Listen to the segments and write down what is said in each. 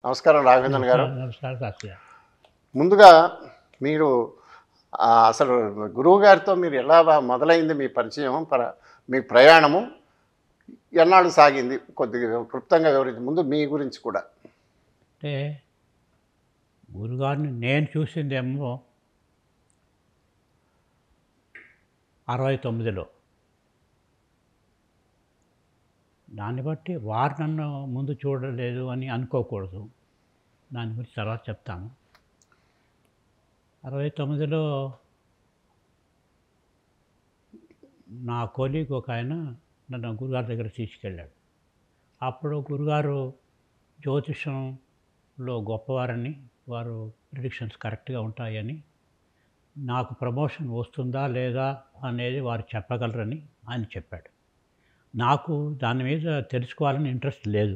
నమస్కారం రాఘవేంద్రన్ గారు. నమస్కారం శాస్త్రి గారు. ముందుగా మీరు అసలు గురువు గారితో మీరు ఎలా మొదలైంది మీ పరిచయం, మీ ప్రయాణము ఎన్నాళ్ళు సాగింది కొద్దిగా క్లుప్తంగా వివరించి ముందు మీ గురించి కూడా. అంటే గురుగారిని నేను చూసిందేమో 69లో. దాన్ని బట్టి వారు నన్ను ముందు చూడలేదు అని అనుకోకూడదు. దాని గురించి తర్వాత చెప్తాను. 69లో నా కొలీగ్ ఒక ఆయన నన్ను గురుగారి దగ్గర తీసుకెళ్ళాడు. అప్పుడు గురుగారు జ్యోతిషంలో గొప్పవారని, వారు ప్రిడిక్షన్స్ కరెక్ట్గా ఉంటాయని, నాకు ప్రమోషన్ వస్తుందా లేదా అనేది వారు చెప్పగలరని ఆయన చెప్పాడు. నాకు దాని మీద తెలుసుకోవాలని ఇంట్రెస్ట్ లేదు,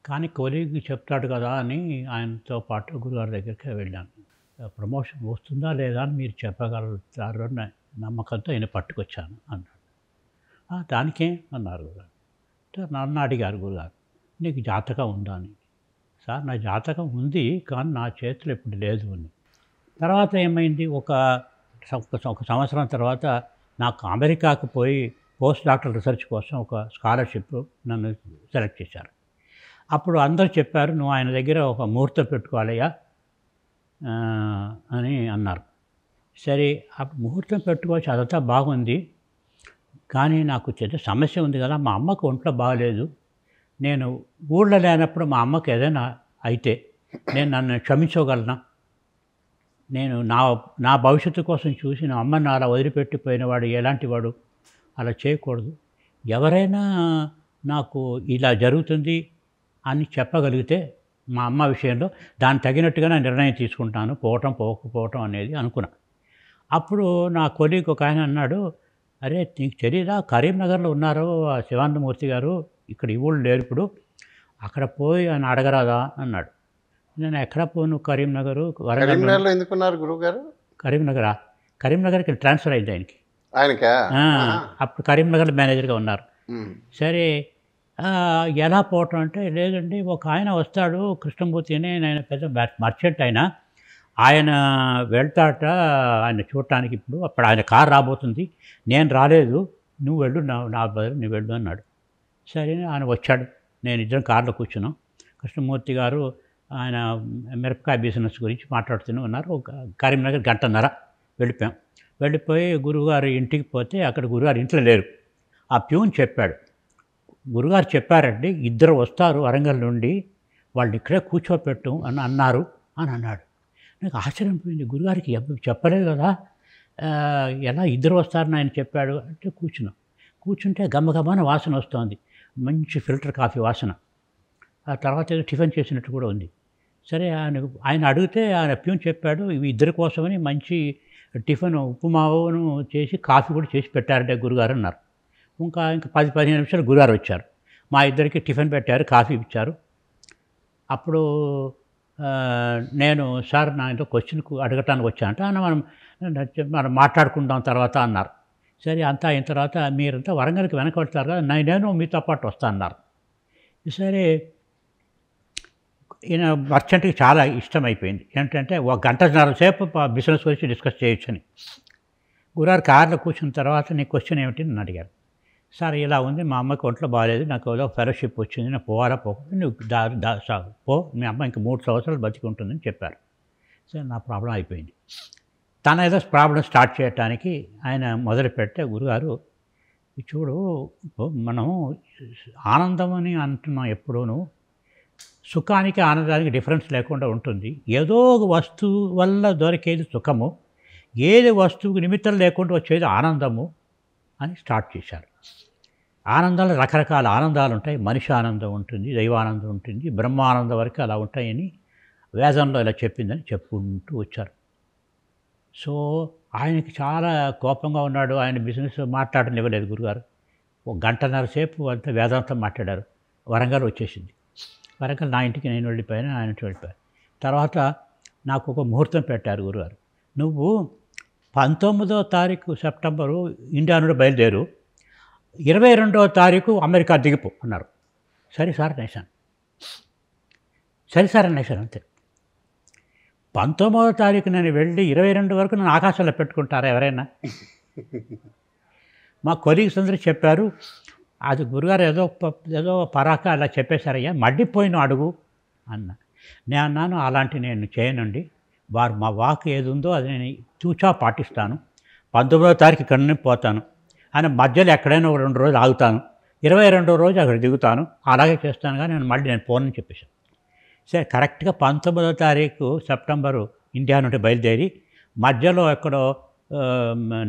కానీ కొలీగ్ చెప్తాడు కదా అని ఆయనతో పాటు గురుగారి దగ్గరికి వెళ్ళాను. ప్రమోషన్ వస్తుందా లేదా అని మీరు చెప్పగలుగుతారు అని నమ్మకంతో ఆయన పట్టుకొచ్చాను అన్నాడు. దానికేం అన్నారు గురుగారు. నన్ను అడిగారు గురుగారు, నీకు జాతకం ఉందా అని. సార్ నా జాతకం ఉంది, కానీ నా చేతిలో ఇప్పుడు లేదు అని. తర్వాత ఏమైంది, ఒక సంవత్సరం తర్వాత నాకు అమెరికాకు పోయి పోస్ట్ డాక్టర్ రీసెర్చ్ కోసం ఒక స్కాలర్షిప్ నన్ను సెలెక్ట్ చేశారు. అప్పుడు అందరూ చెప్పారు, నువ్వు ఆయన దగ్గర ఒక ముహూర్తం పెట్టుకోవాలయ్యా అని అన్నారు. సరే, అప్పుడు ముహూర్తం పెట్టుకోవచ్చు, అదంతా బాగుంది, కానీ నాకు చిన్న సమస్య ఉంది కదా. మా అమ్మకు ఒంట్లో బాగలేదు. నేను ఊళ్ళో లేనప్పుడు మా అమ్మకు ఏదైనా అయితే నన్ను క్షమించగలనా? నేను నా భవిష్యత్తు కోసం చూసి నా అమ్మని అలా వదిలిపెట్టిపోయినవాడు ఎలాంటి వాడు, అలా చేయకూడదు. ఎవరైనా నాకు ఇలా జరుగుతుంది అని చెప్పగలిగితే మా అమ్మ విషయంలో దానికి తగినట్టుగా నా నిర్ణయం తీసుకుంటాను, పోకపోవటం అనేది అనుకున్నా. అప్పుడు నా కొలీగ్ ఒక ఆయన అన్నాడు, అరే నీకు తెలీదా, కరీంనగర్లో ఉన్నారు శివానందమూర్తి గారు, ఇక్కడ ఈ ఊళ్ళు లేరు ఇప్పుడు, అక్కడ పోయి ఆయన అడగరాదా అన్నాడు. నేను ఎక్కడ పోను, కరీంనగర్ కరీంనగర్లో ఎందుకున్నారు గురువు గారు? కరీంనగర్కి ట్రాన్స్ఫర్ అయింది ఆయనకా. అప్పుడు కరీంనగర్ మేనేజర్గా ఉన్నారు. సరే, ఎలా పోవటం అంటే, లేదండి ఒక ఆయన వస్తాడు కృష్ణమూర్తి అని, ఆయన పెద్ద మర్చెంట్ ఆయన వెళ్తాట ఆయన చూడటానికి, అప్పుడు ఆయన కారు రాబోతుంది, నేను రాలేదు, నువ్వు వెళ్ళు, నా బదులు నువ్వు వెళ్ళు అన్నాడు. సరే ఆయన వచ్చాడు, నేను ఇద్దరం కారులో కూర్చున్నాం. కృష్ణమూర్తి గారు ఆయన మిరపకాయ బిజినెస్ గురించి మాట్లాడుతూనే ఉన్నారు. కరీంనగర్ గంటన్నర వెళ్ళిపోయి గురువుగారి ఇంటికి పోతే అక్కడ గురుగారు ఇంట్లో లేరు. ఆ ప్యూన్ చెప్పాడు, గురుగారు చెప్పారండి, ఇద్దరు వస్తారు వరంగల్ నుండి, వాళ్ళు ఇక్కడే కూర్చోపెట్టు అని అన్నారు అని అన్నాడు. నాకు ఆశ్చర్యం పోయింది, గురుగారికి చెప్పలేదు కదా, ఎలా ఇద్దరు వస్తారని ఆయన చెప్పాడు అంటే కూర్చుంటే గమ్మగమ్మన వాసన వస్తుంది, మంచి ఫిల్టర్ కాఫీ వాసన. ఆ తర్వాత ఏదో టిఫిన్ చేసినట్టు కూడా ఉంది. సరే, ఆయన అడిగితే ఆయన ప్యూన్ చెప్పాడు, ఇవి ఇద్దరి కోసమని మంచి టిఫిన్ ఉప్పుమావును చేసి కాఫీ కూడా చేసి పెట్టారంటే గురుగారు అన్నారు. ఇంకా 10-15 నిమిషాలు గురుగారు వచ్చారు. మా ఇద్దరికి టిఫిన్ పెట్టారు, కాఫీ ఇచ్చారు. అప్పుడు నేను, సార్ నా ఇంట్లో క్వశ్చన్ అడగటానికి వచ్చానంటే మనం మాట్లాడుకుందాం తర్వాత అన్నారు. సరే, అంతా అయిన తర్వాత మీరంతా వరంగల్కి వెనకబడతారు కదా, నేను మీతో పాటు వస్తా అన్నారు. సరే, ఈయన మర్చెంట్కి చాలా ఇష్టమైపోయింది. ఏంటంటే 1 గంటన్నర సేపు బిజినెస్ గురించి డిస్కస్ చేయొచ్చని. గురుగారు కారులో కూర్చున్న తర్వాత నీ క్వశ్చన్ ఏమిటి నన్ను అడిగారు. సార్ ఇలా ఉంది, మా అమ్మకి ఒంట్లో బాగాలేదు, నాకు ఏదో ఫెలోషిప్ వచ్చింది, నేను పోవాలా పోకుండా, నువ్వు పో, మీ అమ్మ ఇంక 3 సంవత్సరాలు బతికి ఉంటుందని చెప్పారు. సరే, నా ప్రాబ్లం అయిపోయింది. తన ఏదో ప్రాబ్లం స్టార్ట్ చేయడానికి ఆయన మొదలుపెట్టే, గురుగారు చూడు, మనం ఆనందం అని అంటున్నాం ఎప్పుడూను, సుఖానికి ఆనందానికి డిఫరెన్స్ లేకుండా ఉంటుంది. ఏదో ఒక వస్తువు వల్ల దొరికేది సుఖము, ఏది వస్తువుకి నిమిత్తం లేకుండా వచ్చేది ఆనందము అని స్టార్ట్ చేశారు. ఆనందాలు రకరకాల ఆనందాలు ఉంటాయి. మనిషి ఆనందం ఉంటుంది, దైవానందం ఉంటుంది, బ్రహ్మానందం వరకు అలా ఉంటాయని వేదంలో ఇలా చెప్పిందని చెప్పుకుంటూ వచ్చారు. సో ఆయనకి చాలా కోపంగా ఉన్నాడు. ఆయన బిజినెస్ మాట్లాడనివ్వలేదు గురుగారు. 1 గంటన్నర సేపు అంతా వేదాంతం మాట్లాడారు. వరంగల్ వచ్చేసింది. వరంగల్ నా ఇంటికి నేను వెళ్ళిపోయాను, ఆయన వెళ్ళిపోయాను. తర్వాత నాకు ఒక ముహూర్తం పెట్టారు గురుగారు. నువ్వు 19వ తారీఖు సెప్టెంబరు ఇండియా నుండి బయలుదేరు, 22వ తారీఖు అమెరికా దిగిపో అన్నారు. సరే సార్ నేసాను. సరే సార్ అనేసారు అంతే. 19వ తారీఖు నేను వెళ్ళి 22 వరకు నన్ను ఆకాశంలో పెట్టుకుంటారా ఎవరైనా? మా కొలీగ్స్ అందరూ చెప్పారు, అది గురుగారు ఏదో పరాక అలా చెప్పేశారయ్యా, మడ్డిపోయిన అడుగు అన్న. నేను అన్నాను, అలాంటి నేను చేయనండి, వారు మా వాక్ ఏది ఉందో అది నేను చూచా పాటిస్తాను. 19వ తారీఖు ఇక్కడి నుంచి పోతాను అని మధ్యలో ఎక్కడైనా ఒక 2 రోజులు ఆగుతాను, 22వ రోజు అక్కడ దిగుతాను, అలాగే చేస్తాను కానీ నేను పోనని చెప్పేశాను. సరే కరెక్ట్గా 19వ తారీఖు సెప్టెంబరు ఇండియా నుండి బయలుదేరి మధ్యలో ఎక్కడో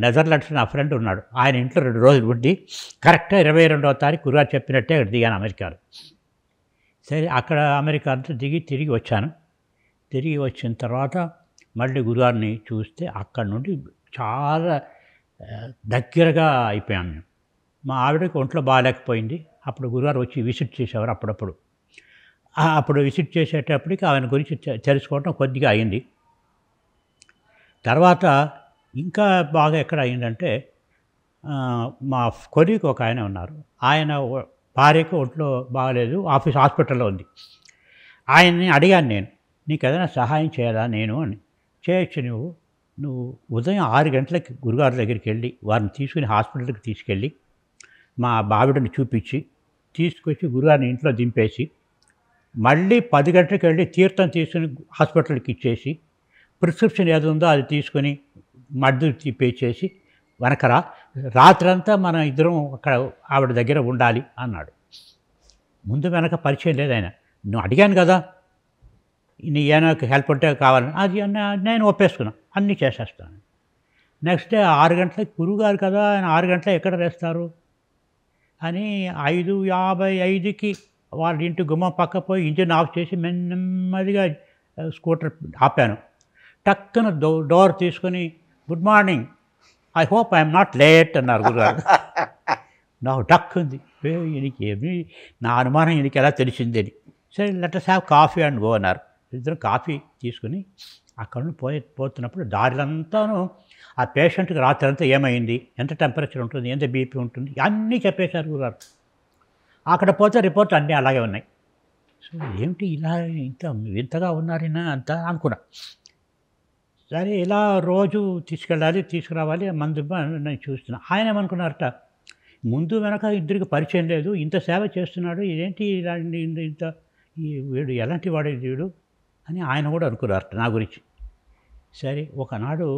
నెదర్లాండ్స్ నా ఫ్రెండ్ ఉన్నాడు, ఆయన ఇంట్లో 2 రోజులు ఉండి కరెక్ట్గా 22వ తారీఖు గురుగారు చెప్పినట్టే అక్కడ దిగాను అమెరికాలో. సరే అక్కడ అమెరికా అంతా దిగి తిరిగి వచ్చాను. తిరిగి వచ్చిన తర్వాత మళ్ళీ గురుగారిని చూస్తే అక్కడ నుండి చాలా దగ్గరగా అయిపోయాను నేను. మా ఆవిడకి ఒంట్లో బాగాలేకపోయింది. అప్పుడు గురుగారు వచ్చి విజిట్ చేసేవారు అప్పుడప్పుడు. అప్పుడు విజిట్ చేసేటప్పటికి ఆయన గురించి తెలుసుకోవడం కొద్దిగా అయింది. తర్వాత ఇంకా బాగా ఎక్కడ అయిందంటే, మా కొలీగ్ ఒక ఆయన ఉన్నారు, ఆయన భార్యకు ఒంట్లో బాగాలేదు, హాస్పిటల్లో ఉంది. ఆయన్ని అడిగాను నేను, నీకు ఏదైనా సహాయం చేయాలా నేను అని. చేయొచ్చు, నువ్వు ఉదయం 6 గంటలకి గురుగారి దగ్గరికి వెళ్ళి వారిని తీసుకుని హాస్పిటల్కి తీసుకెళ్ళి మా బావిడని చూపించి తీసుకొచ్చి గురుగారిని ఇంట్లో దింపేసి మళ్ళీ 10 గంటలకు వెళ్ళి తీర్థం తీసుకుని హాస్పిటల్కి ఇచ్చేసి ప్రిస్క్రిప్షన్ ఏది ఉందో అది తీసుకొని మడ్డు తిప్పేసేసి వెనకరా రాత్రంతా మనం ఇద్దరం అక్కడ ఆవిడ దగ్గర ఉండాలి అన్నాడు. ముందు వెనక పరిచయం లేదు ఆయన. నువ్వు అడిగాను కదా, నీ ఏమైనా హెల్ప్ ఉంటే కావాలని, అది నేను ఒప్పేసుకున్నాను, అన్నీ చేసేస్తాను. నెక్స్ట్ డే 6 గంటలకి గురువుగారు కదా, ఆయన 6 గంటలకు ఎక్కడ వేస్తారు అని 5:55కి వాళ్ళ ఇంటి గుమ్మం పక్క పోయి ఇంజిన్ ఆఫ్ చేసి నెమ్మదిగా స్కూటర్ ఆపాను. టక్కున డోర్ తీసుకొని, good morning, I hope I'm not late అన్నారు గురుగారు. నాకు టక్ ఉంది, ఈయనకి ఏమి నా అనుమానం ఈయనకి ఎలా తెలిసిందని. సరే let us have coffee and go అన్నారు. ఇద్దరు కాఫీ తీసుకుని అక్కడ నుండి పోతున్నప్పుడు దారిలంతాను ఆ పేషెంట్కి రాత్రి అంతా ఏమైంది, ఎంత టెంపరేచర్ ఉంటుంది, ఎంత బీపీ ఉంటుంది, అన్నీ చెప్పేశారు గురుగారు. అక్కడ పోతే రిపోర్ట్ అన్నీ అలాగే ఉన్నాయి. సో ఏమిటి ఇలా ఇంతగా ఉన్నారైనా అంత అనుకున్నా. సరే ఇలా రోజు తీసుకెళ్ళాలి తీసుకురావాలి, మందు నేను చూస్తున్నా. ఆయన ఏమనుకున్నారట, ముందు వెనక ఇద్దరికి పరిచయం లేదు, ఇంత సేవ చేస్తున్నాడు, ఇదేంటి ఇలాంటి ఇంత వీడు ఎలాంటి వాడు వీడు అని ఆయన కూడా అనుకున్నారట నా గురించి. సరే ఒకనాడు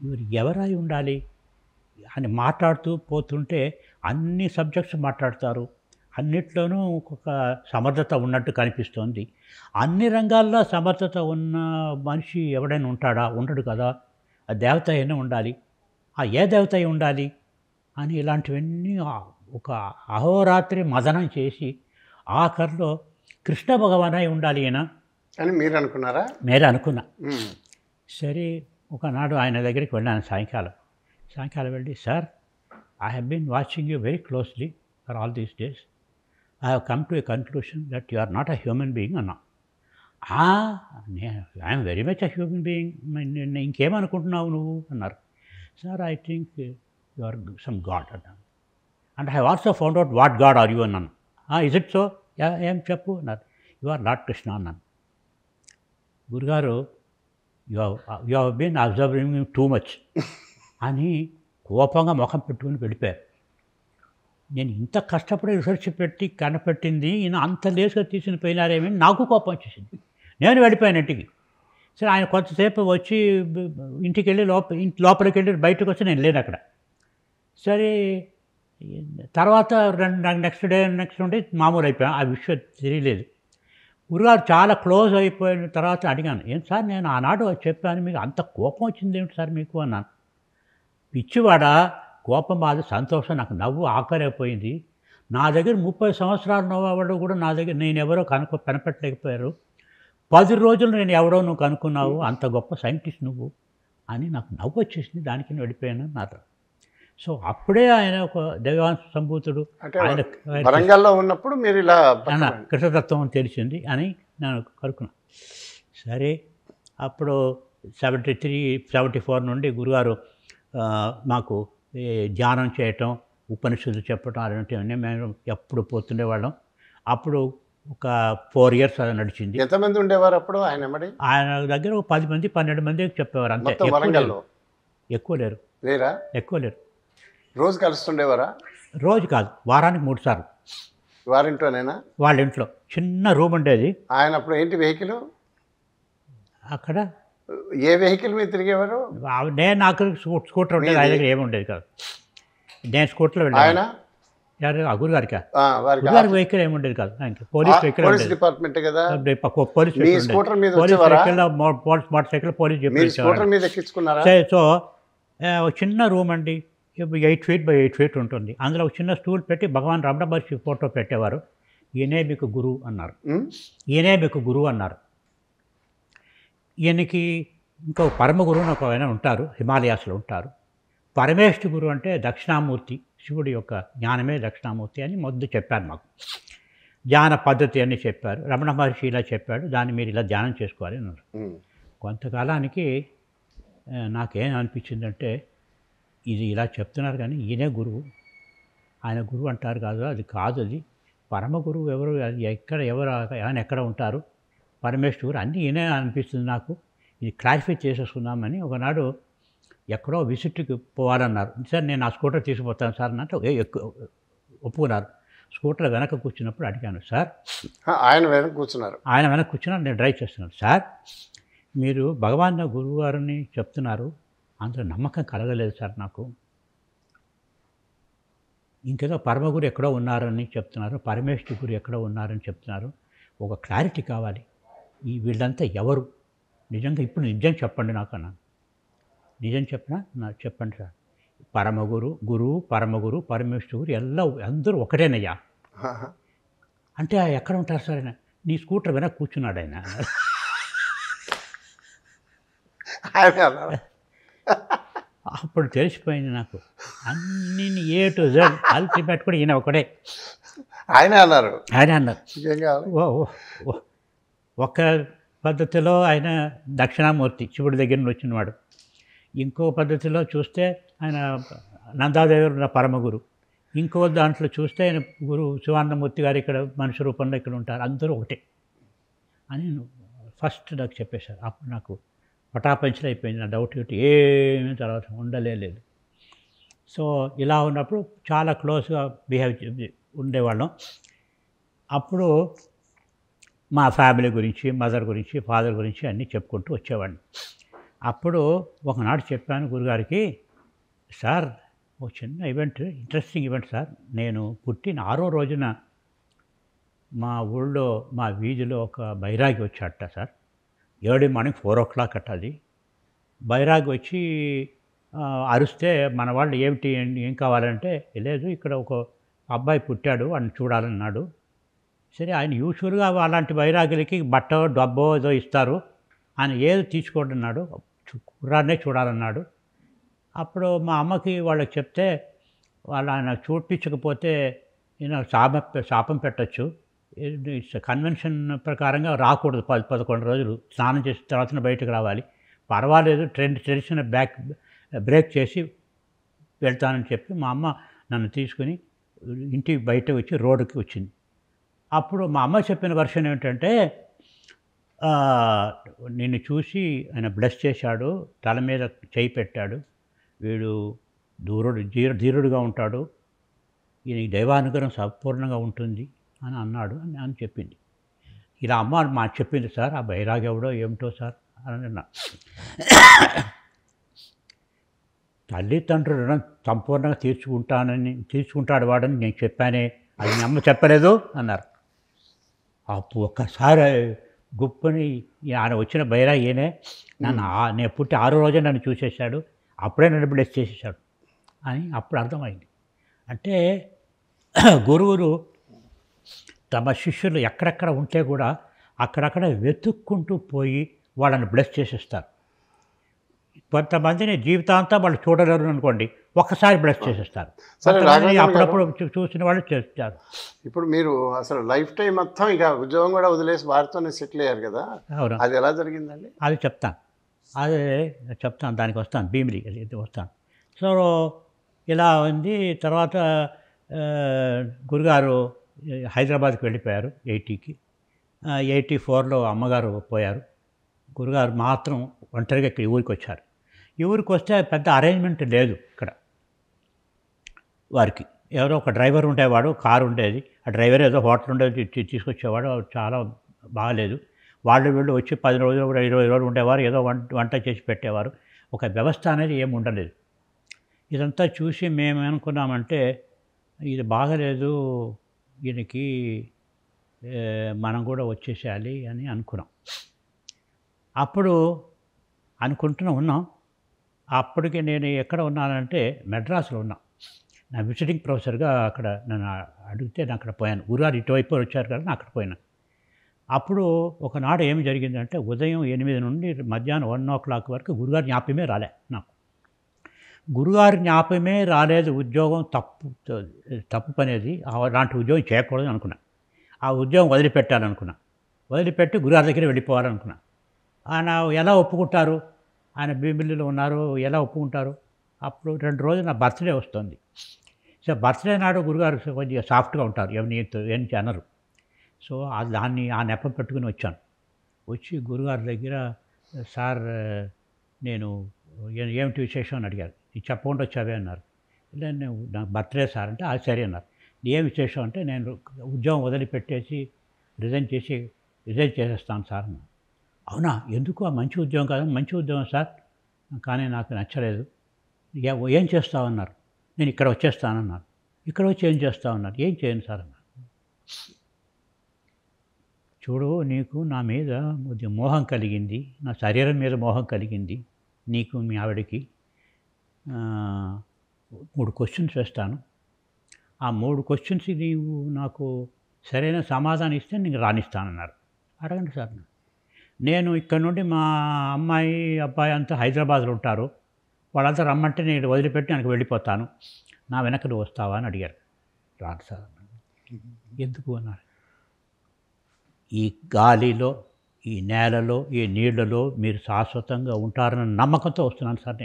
వీరు ఎవరై ఉండాలి అని మాట్లాడుతూ పోతుంటే అన్ని సబ్జెక్ట్స్ మాట్లాడతారు, అన్నిట్లోనూ ఒక సమర్థత ఉన్నట్టు కనిపిస్తోంది. అన్ని రంగాల్లో సమర్థత ఉన్న మనిషి ఎవడైనా ఉంటాడా? ఉండడు కదా. ఆ దేవత అయినా ఉండాలి, ఆ ఏ దేవత అయి ఉండాలి అని ఇలాంటివన్నీ ఒక అహోరాత్రి మదనం చేసి ఆఖరిలో కృష్ణ భగవాన్ అయి ఉండాలి ఈయన అని మీరు అనుకున్నారా? మీరే అనుకున్నా. సరే ఒకనాడు ఆయన దగ్గరికి వెళ్ళాను సాయంకాలం వెళ్ళి, sir I have been watching you very closely for all these days, I have come to a conclusion that you are not a human being అన్నా. I'm very much a human being, ఇంకేమనుకుంటున్నావు నువ్వు అన్నారు. Sir I think you are some god అన్నాను. And I have also found out what god are you అన్నాను. Is it so, ఏం చెప్పు అన్నారు. You are Lord Krishna అన్నాను. గురుగారు you have been observing me too much అని కోపంగా ముఖం పెట్టుకుని వెళ్ళిపోయారు. నేను ఇంత కష్టపడి రీసెర్చ్ పెట్టి కనిపెట్టింది ఈయన అంత లేసుగా తీసిన పోయినారేమని నాకు కోపం వచ్చేసింది. నేను వెళ్ళిపోయాను ఇంటికి. సరే ఆయన కొంతసేపు వచ్చి ఇంటికి వెళ్ళి లోపలికి వెళ్ళి బయటకు వచ్చి నేను లేను అక్కడ. సరే తర్వాత నెక్స్ట్ డే మామూలు అయిపోయాను, ఆ విషయం తెలియలేదు. గురుగారు చాలా క్లోజ్ అయిపోయిన తర్వాత అడిగాను, ఏం సార్ నేను ఆనాడు చెప్పాను, మీకు అంత కోపం వచ్చింది ఏమిటి సార్ మీకు అన్నాను. పిచ్చివాడా, కోపం బాధ సంతోషం, నాకు నవ్వు ఆకరైపోయింది. నా దగ్గర 30 సంవత్సరాలు నవ్వాడు కూడా నా దగ్గర నేను ఎవరో కనపెట్టలేకపోయారు. 10 రోజులు నేను ఎవరో నువ్వు కనుక్కున్నావు, అంత గొప్ప సైంటిస్ట్ నువ్వు అని నాకు నవ్వు వచ్చేసింది. దానికి నేను వెళ్ళిపోయాను అన్నారు. సో అప్పుడే ఆయన ఒక దైవాంశ సంభూతుడు, ఆయన వరంగల్లో ఉన్నప్పుడు మీరు ఇలా కృష్ణతత్వం తెలిసింది అని నేను కనుక్కున్నాను. సరే అప్పుడు 73-74 నుండి గురుగారు మాకు ధ్యానం చేయటం, ఉపనిషత్తు చెప్పటం అలాంటివన్నీ మేము ఎప్పుడు పోతుండేవాళ్ళం. అప్పుడు ఒక 4 years అది నడిచింది. ఎంతమంది ఉండేవారు అప్పుడు ఆయన ఎమ్మడి? ఆయన దగ్గర ఒక 10 మంది 12 మంది చెప్పేవారు అంతే. మొత్తం వరంగల్లో ఎక్కువ లేరు. లేరా? ఎక్కువ లేరు. రోజు కలుస్తుండేవారా? రోజు కాదు, వారానికి 3 సార్లు. వారింట్లోనేనా? వాళ్ళ ఇంట్లో చిన్న రూమ్ ఉండేది. ఆయన అప్పుడు ఏంటి వెహికల్? అక్కడ ఏ వెహికల్ మీద తిరిగేవారు? నాకు స్కూటర్ ఉండేది, ఆయన దగ్గర ఏమి ఉండేది కాదు. నేను స్కూటర్లో ఆయన వెళ్ళాను. ఎవరు ఆ గురుగారికి? గురుగారికి వెహికల్ ఏమి ఉండేది కాదు. ఆయనకి పోలీస్ వెహికల్ పోలీస్ డిపార్ట్మెంట్ కదా. పోలీస్ మీ స్కూటర్ మీద పోలీస్ వచ్చేవారా? వెహికల్ మోటార్ సైకిల్ పోలీస్ మీరు స్కూటర్ మీద ఎక్కించుకున్నారా? సో ఒక చిన్న రూమ్ అండి, 8 feet by 8 feet ఉంటుంది. అందులో ఒక చిన్న స్టూల్ పెట్టి భగవాన్ రమణ మహర్షి ఫోటో పెట్టేవారు. ఈయనే మీకు గురువు అన్నారు. ఈయనే మీకు గురువు అన్నారు. ఈయనకి ఇంకో పరమ గురువు అని ఒక ఆయన ఉంటారు, హిమాలయాస్లో ఉంటారు. పరమేష్ఠ గురువు అంటే దక్షిణామూర్తి, శివుడి యొక్క జ్ఞానమే దక్షిణామూర్తి అని మొదలు చెప్పారు మాకు. ధ్యాన పద్ధతి అని చెప్పారు. రమణ మహర్షి ఇలా చెప్పాడు, దాన్ని మీరు ఇలా ధ్యానం చేసుకోవాలి అన్నారు. కొంతకాలానికి నాకేం అనిపించిందంటే, ఇది ఇలా చెప్తున్నారు కానీ ఈయనే గురువు, ఆయన గురువు అంటారు కాదు, అది కాదు, అది పరమ గురువు ఎవరు, అది ఎవరు ఆయన ఎక్కడ ఉంటారు, పరమేశ్వరు అన్నీ ఈయనే అనిపిస్తుంది నాకు. ఇది క్లారిఫై చేసేసుకుందామని ఒకనాడు ఎక్కడో విజిట్కి పోవాలన్నారు. సార్ నేను ఆ స్కూటర్ తీసుకుపోతాను సార్ అంటే ఒప్పుకున్నారు. స్కూటర్ వెనక కూర్చున్నప్పుడు అడిగాను, సార్ ఆయన వెనక కూర్చున్నారు, ఆయన వెనక కూర్చున్నారు, నేను డ్రైవ్ చేస్తున్నాను. సార్ మీరు భగవాన్ గురువు గారిని చెప్తున్నారు, అందులో నమ్మకం కలగలేదు సార్ నాకు. ఇంకేదో పరమగురు ఎక్కడో ఉన్నారని చెప్తున్నారు, పరమేశ్వర గురు ఎక్కడో ఉన్నారని చెప్తున్నారు. ఒక క్లారిటీ కావాలి, ఈ వీళ్ళంతా ఎవరు, నిజంగా ఇప్పుడు నిజం చెప్పండి నాకు అన్నాను. నిజం చెప్పినా నాకు చెప్పండి సార్. పరమగురు, గురువు, పరమగురు, పరమేశ్వరు అందరూ ఒకటేనయ్యా అంటే ఎక్కడ ఉంటారు సార్ ఆయన? నీ స్కూటర్ వెనక కూర్చున్నాడు ఆయన. అప్పుడు తెలిసిపోయింది నాకు, అన్ని A to Z అల్టిమేట్ కూడా ఈయన ఒకడే. ఆయన అన్నారు. ఒక పద్ధతిలో ఆయన దక్షిణామూర్తి, శివుడి దగ్గర నుంచి వచ్చినవాడు. ఇంకో పద్ధతిలో చూస్తే ఆయన నందాదేవి పరమగురు. ఇంకో దాంట్లో చూస్తే ఆయన గురు శివానందమూర్తి గారు ఇక్కడ మనిషి రూపంలో ఇక్కడ ఉంటారు, అందరూ ఒకటే అని ఫస్ట్ నాకు చెప్పేశారు. అప్పుడు నాకు పటాపంచలు అయిపోయింది, నా డౌట్ ఏమీ తర్వాత ఉండలేదు. సో ఇలా ఉన్నప్పుడు చాలా క్లోజ్గా బిహేవ్ ఉండేవాళ్ళం. అప్పుడు మా ఫ్యామిలీ గురించి, మదర్ గురించి, ఫాదర్ గురించి అన్నీ చెప్పుకుంటూ వచ్చేవాడిని. అప్పుడు ఒకనాడు చెప్పాను గురుగారికి, సార్ ఒక చిన్న ఈవెంట్, ఇంట్రెస్టింగ్ ఈవెంట్ సార్. నేను పుట్టిన 6వ రోజున మా ఊళ్ళో, మా వీధిలో ఒక బైరాగి వచ్చాట సార్. ఎర్లీ మార్నింగ్ 4 o'clock అట్ట. అది బైరాగి వచ్చి అరిస్తే మన వాళ్ళు ఏమిటి ఏం కావాలంటే, లేదు ఇక్కడ ఒక అబ్బాయి పుట్టాడు వాడిని చూడాలన్నాడు. సరే, ఆయన యూజువల్గా అలాంటి బైరాగులకి బట్టో డబ్బో ఏదో ఇస్తారు, ఆయన ఏదో తీసుకోండి అన్నాడు, కుర్రాన్నే చూడాలన్నాడు. అప్పుడు మా అమ్మకి వాళ్ళకి చెప్తే, వాళ్ళు ఆయన చూపించకపోతే శాపం పెట్టచ్చు, కన్వెన్షన్ ప్రకారంగా రాకూడదు, 10-11 రోజులు స్నానం చేసిన తర్వాత బయటకు రావాలి, పర్వాలేదు ట్రెడిషన్ బ్రేక్ చేసి వెళ్తానని చెప్పి మా అమ్మ నన్ను తీసుకుని ఇంటి బయట వచ్చి రోడ్డుకి వచ్చింది. అప్పుడు మా అమ్మ చెప్పిన వర్షన్ ఏమిటంటే, నిన్ను చూసి ఆయన బ్లెస్ చేశాడు, తల మీద చేయి పెట్టాడు, వీడు ధీరుడుగా ఉంటాడు, ఈయనకి దైవానుగ్రహం సంపూర్ణంగా ఉంటుంది అని అన్నాడు అని చెప్పింది. ఇలా అమ్మ మా చెప్పింది సార్, ఆ బైరాగ్ ఎవడో ఏమిటో సార్ అని అన్నా. తల్లిదండ్రుల రుణం సంపూర్ణంగా తీర్చుకుంటాడు వాడని నేను చెప్పానే, అది మీ అమ్మ చెప్పలేదు అన్నారు. అప్పుడు ఒక్కసారి గుప్పని ఆయన వచ్చిన బైరాగ్ ఈయనే, నేను పుట్టి 6వ రోజే నన్ను చూసేశాడు, అప్పుడే నన్ను బ్లెస్ చేసేసాడు అని అప్పుడు అర్థమైంది. అంటే గురువులు తమ శిష్యులు ఎక్కడెక్కడ ఉంటే కూడా అక్కడక్కడ వెతుక్కుంటూ పోయి వాళ్ళని బ్లెస్ చేసేస్తారు. కొంతమందిని జీవితాంతం వాళ్ళు చూడలేరు అనుకోండి, ఒక్కసారి బ్లెస్ చేసేస్తారు. అప్పుడప్పుడు చూసిన వాళ్ళు చేస్తారు. ఇప్పుడు మీరు అసలు లైఫ్ టైం మొత్తం ఇక ఉద్యోగం కూడా వదిలేసి వారితోనే సెటిల్ అయ్యారు కదా, అది ఎలా జరిగిందండి? అది చెప్తాను, దానికి వస్తాను, భీమిలి వస్తాను. సో ఇలా ఉంది. తర్వాత గురుగారు హైదరాబాద్కి వెళ్ళిపోయారు 80కి. 84లో అమ్మగారు పోయారు. గురుగారు మాత్రం ఒంటరిగా ఇక్కడ ఈ ఊరికి వచ్చారు. ఈ ఊరికి వస్తే పెద్ద అరేంజ్మెంట్ లేదు ఇక్కడ వారికి. ఎవరో ఒక డ్రైవర్ ఉండేవాడు, కారు ఉండేది. ఆ డ్రైవర్ ఏదో హోటల్ ఉండేది తీసుకొచ్చేవాడు. చాలా బాగాలేదు. వాళ్ళు వీళ్ళు వచ్చి 10 రోజులు 20 రోజులు ఉండేవారు. ఏదో వంట చేసి పెట్టేవారు. ఒక వ్యవస్థ అనేది ఏమి ఉండలేదు. ఇదంతా చూసి మేము ఏమనుకున్నామంటే ఇది బాగలేదు, దీనికి మనం కూడా వచ్చేసేయాలి అని అనుకున్నాం. అప్పుడు ఉన్నాం. అప్పటికి నేను ఎక్కడ ఉన్నానంటే మెడ్రాస్లో ఉన్నా. నా విజిటింగ్ ప్రొఫెసర్గా అక్కడ నన్ను అడిగితే నేను అక్కడ పోయాను. గురుగారు ఇటువైపు వచ్చారు కదా, నేను అక్కడ పోయినా. అప్పుడు ఒకనాడు ఏమి జరిగిందంటే ఉదయం 8 నుండి మధ్యాహ్నం 1 o'clock వరకు గురుగారి జ్ఞాపకమే రాలే నాకు. గురుగారి జ్ఞాపకమే రాలేదు. ఉద్యోగం తప్పు పనేది, అలాంటి ఉద్యోగం చేయకూడదు అనుకున్నా. ఆ ఉద్యోగం వదిలిపెట్టాలనుకున్నా. వదిలిపెట్టి గురుగారి దగ్గర వెళ్ళిపోవాలనుకున్నా. ఆయన ఎలా ఒప్పుకుంటారు? ఆయన భీమిలిలో ఉన్నారు, ఎలా ఒప్పుకుంటారు? అప్పుడు 2 రోజులు నా బర్త్డే వస్తుంది. సో బర్త్డే నాడు గురుగారు కొద్దిగా సాఫ్ట్గా ఉంటారు, ఏం అనరు. సో దాన్ని ఆ నెపం పెట్టుకుని వచ్చాను. వచ్చి గురుగారి దగ్గర సార్ నేను ఏమిటి విశేషం అని అడిగారు. ఇది చెప్పకుండా వచ్చావే అన్నారు. నేను నా బర్త్డే సార్ అంటే అది సరే అన్నారు. ఏం విశేషం అంటే నేను ఉద్యోగం వదిలిపెట్టేసి రిజైన్ చేసేస్తాను సార్ అన్నారు. అవునా, ఎందుకు? ఆ మంచి ఉద్యోగం కాదు. మంచి ఉద్యోగం సార్, కానీ నాకు నచ్చలేదు. ఏం చేస్తామన్నారు. నేను ఇక్కడ వచ్చేస్తానన్నారు. ఇక్కడ వచ్చి ఏం చేస్తామన్నారు. ఏం చేయను సార్ అన్నారు. చూడు, నీకు నా మీద మోహం కలిగింది, నా శరీరం మీద మోహం కలిగింది. నీకు మీ ఆవిడకి 3 క్వశ్చన్స్ వేస్తాను. ఆ 3 క్వశ్చన్స్కి నీవు నాకు సరైన సమాధానం ఇస్తే నేను రాణిస్తానన్నారు. అడగండి సార్. నేను ఇక్కడ నుండి మా అమ్మాయి అబ్బాయి అంతా హైదరాబాద్లో ఉంటారు. వాళ్ళంతా రమ్మంటే నేను వదిలిపెట్టి నాకు వెళ్ళిపోతాను. నా వెనక నువ్వు వస్తావా అని అడిగారు. రాను సార్ అన్నాను. ఎందుకు అన్నారు. ఈ గాలిలో, ఈ నేలలో, ఈ నీళ్లలో మీరు శాశ్వతంగా ఉంటారన్న నమ్మకంతో వస్తున్నాను సార్.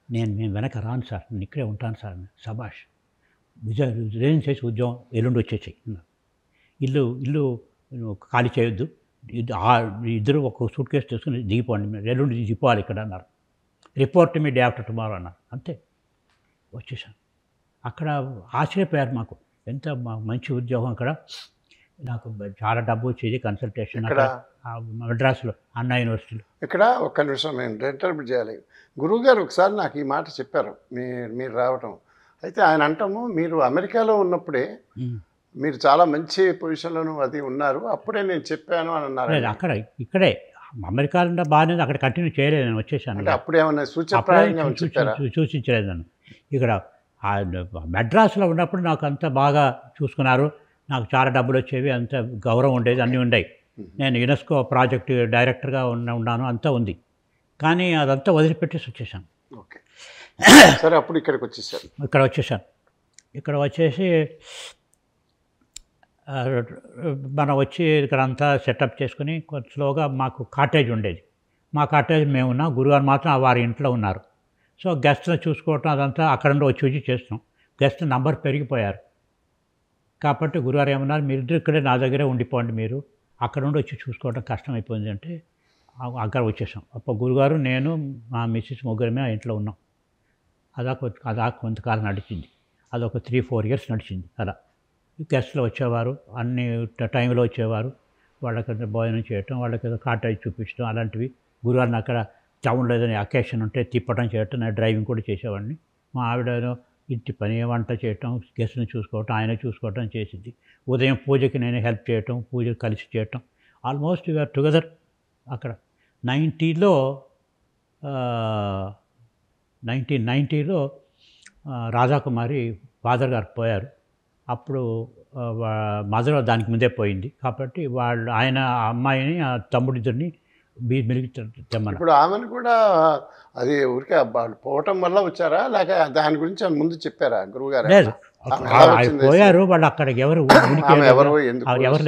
మేము వెనక రాను సార్, నేను ఇక్కడే ఉంటాను సార్. సబాష్, రిజైన్ చేసి ఉద్యోగం ఎల్లుండి వచ్చేసాయి. ఇల్లు ఖాళీ చేయొద్దు, ఇద్దరు ఒక సూట్ కేసు తీసుకుని దిగిపోండి, ఎల్లుండి దిగిపోవాలి ఇక్కడ అన్నారు. రిపోర్ట్ మీ డే ఆఫ్టర్ టుమారో అన్నారు. అంతే, వచ్చేసాను. అక్కడ ఆశ్చర్యపోయారు. మాకు ఎంత మంచి ఉద్యోగం అక్కడ. నాకు చాలా డబ్బు వచ్చేది కన్సల్టేషన్ మద్రాసులో అన్నా యూనివర్సిటీలో. ఇక్కడ ఒక్క నిమిషం నేను ఇంటర్ప్రిట్ చేయాలి. గురువుగారు ఒకసారి నాకు ఈ మాట చెప్పారు, మీరు రావటం. అయితే ఆయన అంటాము, మీరు అమెరికాలో ఉన్నప్పుడే మీరు చాలా మంచి పొజిషన్లోనూ అది ఉన్నారు, అప్పుడే నేను చెప్పాను అని అన్నారు. ఇక్కడే అమెరికాలో బాగానే, అక్కడ కంటిన్యూ చేయలేదు, నేను వచ్చేసాను. అంటే అప్పుడు ఏమన్నా సూచించలేదు నన్ను. ఇక్కడ మెడ్రాస్లో ఉన్నప్పుడు నాకు అంత బాగా చూసుకున్నారు. నాకు చాలా డబ్బులు వచ్చేవి, అంత గౌరవం ఉండేది, అన్నీ ఉండేవి. నేను యునెస్కో ప్రాజెక్ట్ డైరెక్టర్గా ఉన్నాను, అంతా ఉంది. కానీ అదంతా వదిలిపెట్టేసి వచ్చేసాను. ఓకే, సరే. అప్పుడు ఇక్కడికి వచ్చేసాను. ఇక్కడ వచ్చేసి మనం వచ్చి ఇక్కడ అంతా సెటప్ చేసుకుని కొంచెం స్లోగా మాకు కాటేజ్ ఉండేది. మా కాటేజ్ మేము ఉన్నాం, గురుగారు మాత్రం వారి ఇంట్లో ఉన్నారు. సో గెస్ట్ని చూసుకోవటం అదంతా అక్కడ నుండి వచ్చి చేస్తాం. గెస్ట్ నంబర్ పెరిగిపోయారు కాబట్టి గురుగారు ఏమన్నారు, మీరిద్దరు ఇక్కడే నా దగ్గరే ఉండిపోండి, మీరు అక్కడ నుండి వచ్చి చూసుకోవడం కష్టమైపోయింది అంటే అక్కడ వచ్చేసాం. అప్పుడు గురుగారు, నేను, మా మిస్సెస్ ముగ్గురమే ఆ ఇంట్లో ఉన్నాం. అదా కొంతకాలం నడిచింది. అదొక 3-4 years నడిచింది. అలా గెస్ట్లు వచ్చేవారు, అన్ని టైంలో వచ్చేవారు. వాళ్ళకి భోజనం చేయటం, వాళ్ళకి కాటేజ్ చూపించడం, అలాంటివి. గురువారిని అక్కడ టౌన్లో ఏదైనా అకేషన్ ఉంటే తిప్పడం చేయటం, నేను డ్రైవింగ్ కూడా చేసేవాడిని. మా ఆవిడ ఇంటి పని, వంట చేయటం, గెస్ట్ని చూసుకోవటం, ఆయన చూసుకోవటం చేసింది. ఉదయం పూజకి నేను హెల్ప్ చేయటం, పూజ కలిసి చేయటం. Almost we are together. అక్కడ 1990లో రాధాకుమారి ఫాదర్ గారు పోయారు. అప్పుడు మదర్ దానికి ముందే పోయింది కాబట్టి ఆయన అమ్మాయిని, ఆ తమ్ముడిద్దరిని మిలిగి తెమ్మన్నారు. ఇప్పుడు ఆమెను కూడా అది ఊరికే వాళ్ళు పోవటం వల్ల వచ్చారా, లేక దాని గురించి ముందు చెప్పారా గురువుగారు? లేదు, పోయారు వాళ్ళు. అక్కడ ఎవరు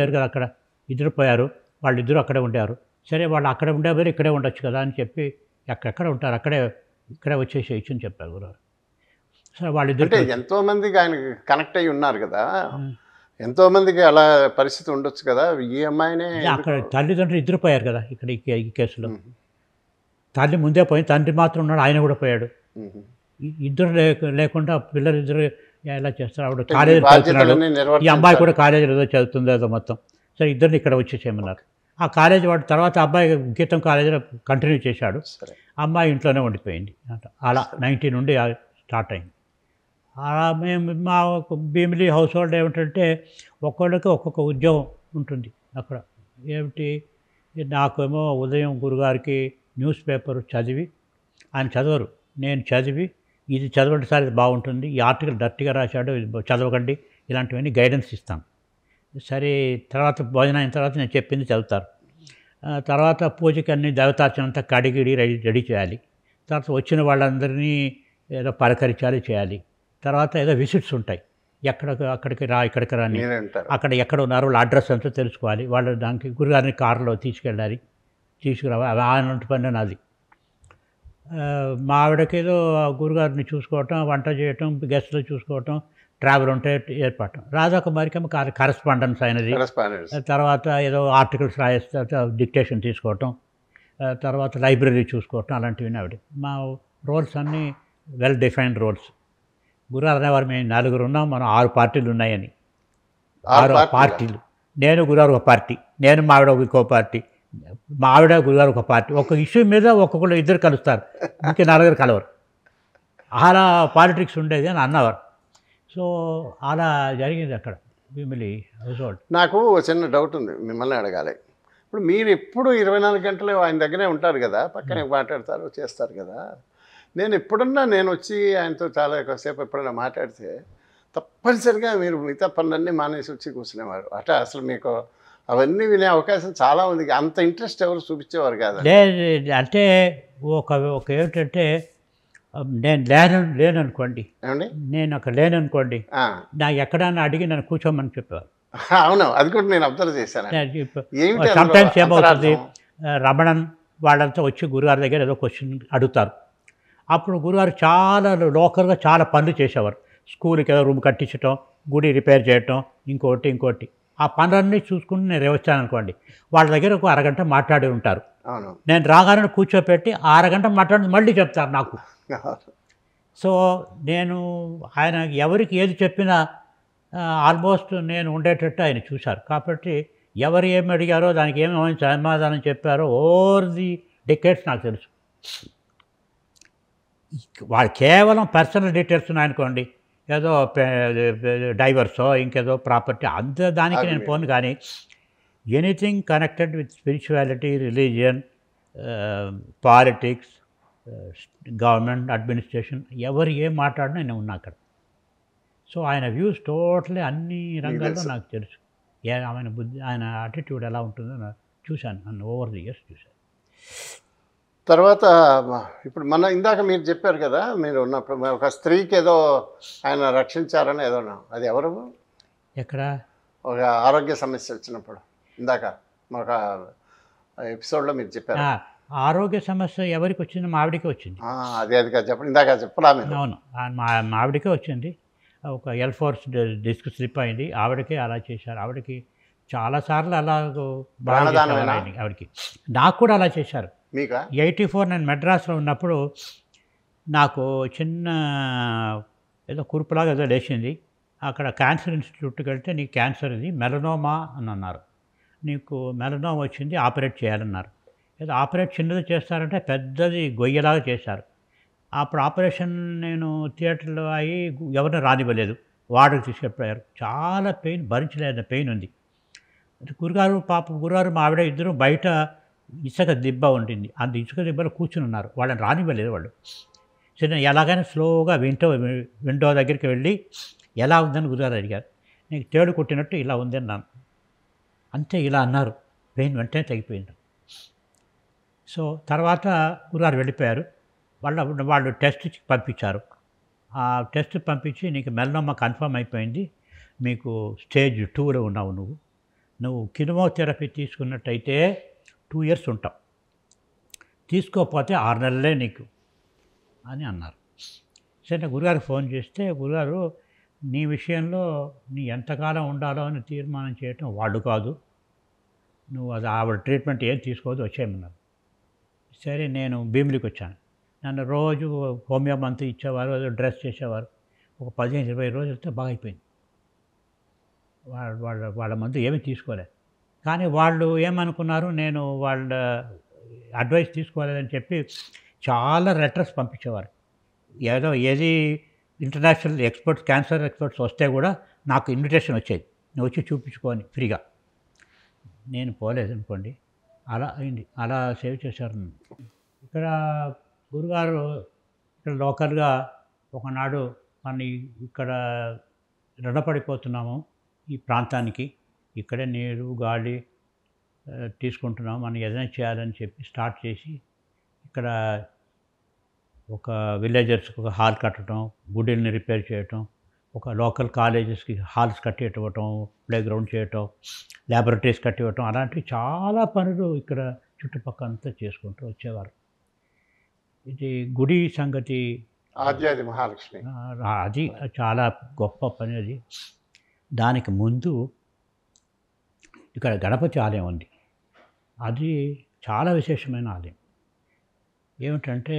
లేరు కదా, అక్కడ ఇద్దరు పోయారు. వాళ్ళిద్దరూ అక్కడే ఉండారు. సరే, వాళ్ళు అక్కడ ఉండేవారు, ఇక్కడే ఉండొచ్చు కదా అని చెప్పి ఎక్కడ ఉంటారు, ఇక్కడే వచ్చేసేయచ్చు అని చెప్పారు గురుగారు. సరే, వాళ్ళిద్దరు ఎంతోమందికి ఆయన కనెక్ట్ అయ్యి ఉన్నారు కదా. ఎంతోమందికి అలా పరిస్థితి ఉండొచ్చు కదా, ఈ అమ్మాయినే అక్కడ తల్లిదండ్రులు ఇద్దరు పోయారు కదా ఇక్కడ ఈ కేసులో. తల్లి ముందే పోయింది, తండ్రి మాత్రం ఉన్నాడు, ఆయన కూడా పోయాడు. ఇద్దరు లేకుండా పిల్లలు ఇద్దరు ఎలా చేస్తారు? ఆవిడ కాలేజీలో చదువుతున్నాడు, ఈ అమ్మాయి కూడా కాలేజీలో ఏదో చదువుతుందో ఏదో మొత్తం. సరే ఇద్దరిని ఇక్కడ వచ్చేసేయమన్నారు. ఆ కాలేజీ వాడు తర్వాత అబ్బాయి గీతం కాలేజీలో కంటిన్యూ చేశాడు, అమ్మాయి ఇంట్లోనే ఉండిపోయింది. అలా 90 నుండి స్టార్ట్ అయింది. అలా మేము మా భీమిలీ హౌస్ హోల్డ్ ఏమిటంటే ఒక్కొక్కరికి ఒక్కొక్క ఉద్యోగం ఉంటుంది అక్కడ. ఏమిటి, నాకేమో ఉదయం గురుగారికి న్యూస్ పేపర్ చదివి, ఆయన చదవరు, నేను చదివి ఇది చదవండి సార్, ఇది బాగుంటుంది, ఈ ఆర్టికల్ డర్టీగా రాశాడు, ఇది చదవకండి, ఇలాంటివన్నీ గైడెన్స్ ఇస్తాను. సరే తర్వాత భోజనం అయిన తర్వాత నేను చెప్పింది చదువుతారు. తర్వాత పూజకి అన్ని దేవతార్చనంతా కడిగిడి రెడీ చేయాలి. తర్వాత వచ్చిన వాళ్ళందరినీ ఏదో పలకరించాలి, చేయాలి. తర్వాత ఏదో విజిట్స్ ఉంటాయి, అక్కడికి రా, ఇక్కడికి రాని, అక్కడ ఎక్కడ ఉన్నారో వాళ్ళ అడ్రస్ అంతా తెలుసుకోవాలి. వాళ్ళు దానికి గురుగారిని కారులో తీసుకెళ్ళాలి, తీసుకురావాలి. అలాంటి పని నాది. మా ఆవిడకేదో గురుగారిని చూసుకోవటం, వంట చేయటం, గెస్టులు చూసుకోవటం, ట్రావెల్ ఉంటే ఏర్పడటం. రాధాకుమారికి కరెస్పాండెన్స్ అయినది. తర్వాత ఏదో ఆర్టికల్స్ రాయిస్తే డిక్టేషన్ తీసుకోవటం, తర్వాత లైబ్రరీ చూసుకోవటం, అలాంటివి ఆవిడ. మా రోల్స్ అన్నీ వెల్ డిఫైన్డ్ రోల్స్. గురుగారు అనేవారు, మేము 4 ఉన్నాం, మనం 6 పార్టీలు ఉన్నాయని. 6 పార్టీలు. నేను గురుగారు ఒక పార్టీ, నేను మా ఆవిడ ఇంకో పార్టీ, మా ఆవిడ గురుగారు ఒక పార్టీ. ఒక ఇష్యూ మీద ఒక్కొక్కరు ఇద్దరు కలుస్తారు, ఇంక 4 కలవరు. అలా పాలిటిక్స్ ఉండేది అని అన్నవారు. సో అలా జరిగింది అక్కడ భీమిలీ హౌస్ హోల్డ్. నాకు చిన్న డౌట్ ఉంది, మిమ్మల్ని అడగాలి. ఇప్పుడు మీరు ఎప్పుడు 24 గంటలు ఆయన దగ్గరే ఉంటారు కదా, పక్కనే మాట్లాడతారు, చేస్తారు కదా. నేను ఎప్పుడన్నా నేను వచ్చి ఆయనతో చాలా ఎక్కువసేపు ఎప్పుడన్నా మాట్లాడితే తప్పనిసరిగా మీరు మిగతా పనులన్నీ మానేసి వచ్చి కూర్చునేవారు. అట్లా అసలు మీకు అవన్నీ వినే అవకాశం చాలా ఉంది. అంత ఇంట్రెస్ట్ ఎవరు చూపించేవారు కాదు. అంటే ఒక ఏమిటంటే నేను లేను అనుకోండి, నేను అక్కడ లేను అనుకోండి, నాకు ఎక్కడన్నా అడిగి నన్ను కూర్చోమని చెప్పేవారు. అవును, అది కూడా నేను అబ్జర్వ్ చేశాను. సమ్టైమ్స్ ఏమవుతుంది, రమణన్ వాళ్ళంతా వచ్చి గురుగారి దగ్గర ఏదో క్వశ్చన్ అడుగుతారు. అప్పుడు గురుగారు చాలా లోకల్గా చాలా పనులు చేసేవారు. స్కూల్కి ఏదో రూమ్ కట్టించటం, గుడి రిపేర్ చేయటం, ఇంకోటి. ఆ పనులన్నీ చూసుకుని నేను వచ్చాను అనుకోండి, వాళ్ళ దగ్గర ఒక అరగంట మాట్లాడి ఉంటారు. నేను రాగానే కూర్చోపెట్టి ఆ అరగంట మాట్లాడి మళ్ళీ చెప్తారు నాకు. సో నేను ఆయన ఎవరికి ఏది చెప్పినా ఆల్మోస్ట్ నేను ఉండేటట్టు ఆయన చూశారు. కాబట్టి ఎవరు ఏమి అడిగారో దానికి ఏమేమి సమాధానం చెప్పారో ఓవర్ ది డికేట్స్ నాకు తెలుసు. వాళ్ళు కేవలం పర్సనల్ డీటెయిల్స్ ఉన్నాయనుకోండి, ఏదో డైవర్సో ఇంకేదో ప్రాపర్టీ అంత దానికి నేను పోను. కానీ anything connected with spirituality, religion, politics, government administration, ఎవరు ఏం మాట్లాడినా నేను ఉన్నా అక్కడ. సో ఆయన వ్యూస్ టోటలీ అన్ని రంగాల్లో నాకు తెలుసు. ఆయన బుద్ధి, ఆయన అటిట్యూడ్ ఎలా ఉంటుందో చూశాను, ఓవర్ ది ఇయర్స్ చూశాను. తర్వాత ఇప్పుడు ఇందాక మీరు చెప్పారు కదా, మీరు ఉన్నప్పుడు ఒక స్త్రీకి ఏదో ఆయన రక్షించారని ఏదో, అది ఎవరు? ఎక్కడ? ఒక ఆరోగ్య సమస్య వచ్చినప్పుడు ఇందాక ఒక ఎపిసోడ్లో మీరు చెప్పారు. ఆరోగ్య సమస్య ఎవరికి వచ్చింది? మా ఆవిడికే వచ్చింది. అది చెప్పండి, ఇందాక చెప్పలా మీరు. అవును, మా ఆవిడికే వచ్చింది. ఒక L4 డిస్క్ స్లిప్ అయింది, ఆవిడకే అలా చేశారు. ఆవిడకి చాలాసార్లు అలా ఆవిడకి, నాకు కూడా అలా చేశారు. 84 నేను మెడ్రాస్లో ఉన్నప్పుడు నాకు చిన్న ఏదో కురుపులాగా ఏదో లేచింది. అక్కడ క్యాన్సర్ ఇన్స్టిట్యూట్కి వెళ్తే నీకు క్యాన్సర్ ఇది మెలనోమా అని అన్నారు. నీకు మెలనోమా వచ్చింది, ఆపరేట్ చేయాలన్నారు. ఏదో ఆపరేట్ చిన్నది చేస్తారంటే పెద్దది గొయ్యలాగా చేశారు. అప్పుడు ఆపరేషన్ నేను థియేటర్లో అయ్యి ఎవరిని రానివ్వలేదు, వార్డుకి తీసుకెళ్ళిపోయారు. చాలా పెయిన్, భరించలేని పెయిన్ ఉంది. గురుగారు మా ఆవిడ ఇద్దరు బయట ఇసుక దిబ్బ ఉంటుంది, అంత ఇసుక దిబ్బలో కూర్చుని ఉన్నారు. వాళ్ళని రానివ్వలేదు వాళ్ళు. సరే నేను ఎలాగైనా స్లోగా విండో దగ్గరికి వెళ్ళి ఎలా ఉందని గురుగారు అడిగారు. నీకు తేడు కొట్టినట్టు ఇలా ఉంది అన్నాను. అంతే, ఇలా అన్నారు. పెయిన్ వెంటనే తగ్గిపోయింది. సో తర్వాత గురుగారు వెళ్ళిపోయారు. వాళ్ళు టెస్ట్ పంపించారు. ఆ టెస్ట్ పంపించి నీకు మెలనోమా కన్ఫర్మ్ అయిపోయింది, మీకు స్టేజ్ 2లో ఉన్నావు, నువ్వు కీమోథెరపీ తీసుకున్నట్టయితే 2 years ఉంటావు, తీసుకోకపోతే 6 నెలలే నీకు అని అన్నారు. సరే గురుగారికి ఫోన్ చేస్తే, గురుగారు నీ విషయంలో నీ ఎంతకాలం ఉండాలో అని తీర్మానం చేయటం వాళ్ళు కాదు, నువ్వు అది ఆవిడ ట్రీట్మెంట్ ఏం తీసుకోవద్దు వచ్చేయమన్నారు. సరే నేను భీమిలికి వచ్చాను. నన్ను రోజు హోమియో మంత్ ఇచ్చేవారు, డ్రెస్ చేసేవారు. ఒక 15-20 రోజులతో బాగా అయిపోయింది. వాళ్ళ మందు ఏమీ తీసుకోలేదు. కానీ వాళ్ళు ఏమనుకున్నారు, నేను వాళ్ళ అడ్వైస్ తీసుకోలేదని చెప్పి చాలా లెటర్స్ పంపించేవారు. ఏది ఇంటర్నేషనల్ ఎక్స్పర్ట్స్, క్యాన్సర్ ఎక్స్పర్ట్స్ వస్తే కూడా నాకు ఇన్విటేషన్ వచ్చేది, నువ్వు వచ్చి చూపించుకొని ఫ్రీగా. నేను పోలేదనుకోండి, అలా అయింది. అలా సేవ్ చేశారు నన్ను. ఇక్కడ గురుగారు ఇక్కడ లోకల్గా ఒకనాడు మన ఇక్కడ రుణపడిపోతున్నాము ఈ ప్రాంతానికి, ఇక్కడే నీరు గాలి తీసుకుంటున్నాం, మనం ఏదైనా చేయాలని చెప్పి స్టార్ట్ చేసి ఇక్కడ ఒక విలేజర్స్కి ఒక హాల్ కట్టడం, గుడిల్ని రిపేర్ చేయటం, ఒక లోకల్ కాలేజెస్కి హాల్స్ కట్టివ్వటం, ప్లే గ్రౌండ్ చేయటం, ల్యాబొరేటరీస్ కట్టివ్వటం, అలాంటివి చాలా పనులు ఇక్కడ చుట్టుపక్కల అంతా చేసుకుంటూ వచ్చేవారు. ఇది గుడి సంగతి ఆద్యాది మహాలక్ష్మి, అది చాలా గొప్ప పని. అది దానికి ముందు ఇక్కడ గణపతి ఆలయం ఉంది. అది చాలా విశేషమైన ఆలయం. ఏమిటంటే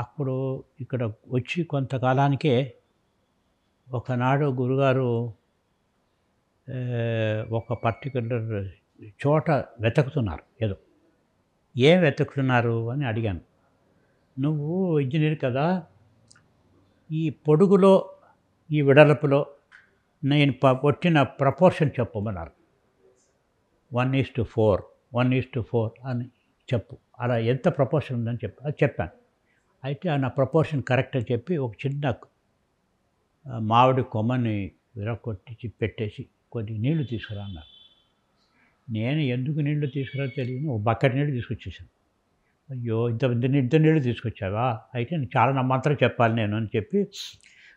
అప్పుడు ఇక్కడ వచ్చి కొంతకాలానికే ఒకనాడు గురుగారు ఒక పర్టికులర్ చోట వెతుకుతున్నారు. ఏం వెతుకుతున్నారు అని అడిగాను. నువ్వు ఇంజనీర్ కదా, ఈ పొడుగులో ఈ వెడల్పులో నేను వచ్చిన ప్రపోర్షన్ చెప్పమన్నారు. 1:4, 1:4 అని చెప్పు, అలా ఎంత ప్రపోర్షన్ ఉందని చెప్పు. అది చెప్పాను. అయితే నా ప్రపోర్షన్ కరెక్ట్ అని చెప్పి ఒక చిన్న మామిడి కొమ్మని విరగొట్టి పెట్టేసి కొద్ది నీళ్లు తీసుకురా అన్నారు. నేను ఎందుకు నీళ్లు తీసుకురా తెలియదు, ఒక బకెట్ నీళ్ళు తీసుకొచ్చేసాను. అయ్యో ఇంత నీళ్ళు తీసుకొచ్చావా, అయితే చాలా మంత్రం చెప్పాలి నేను అని చెప్పి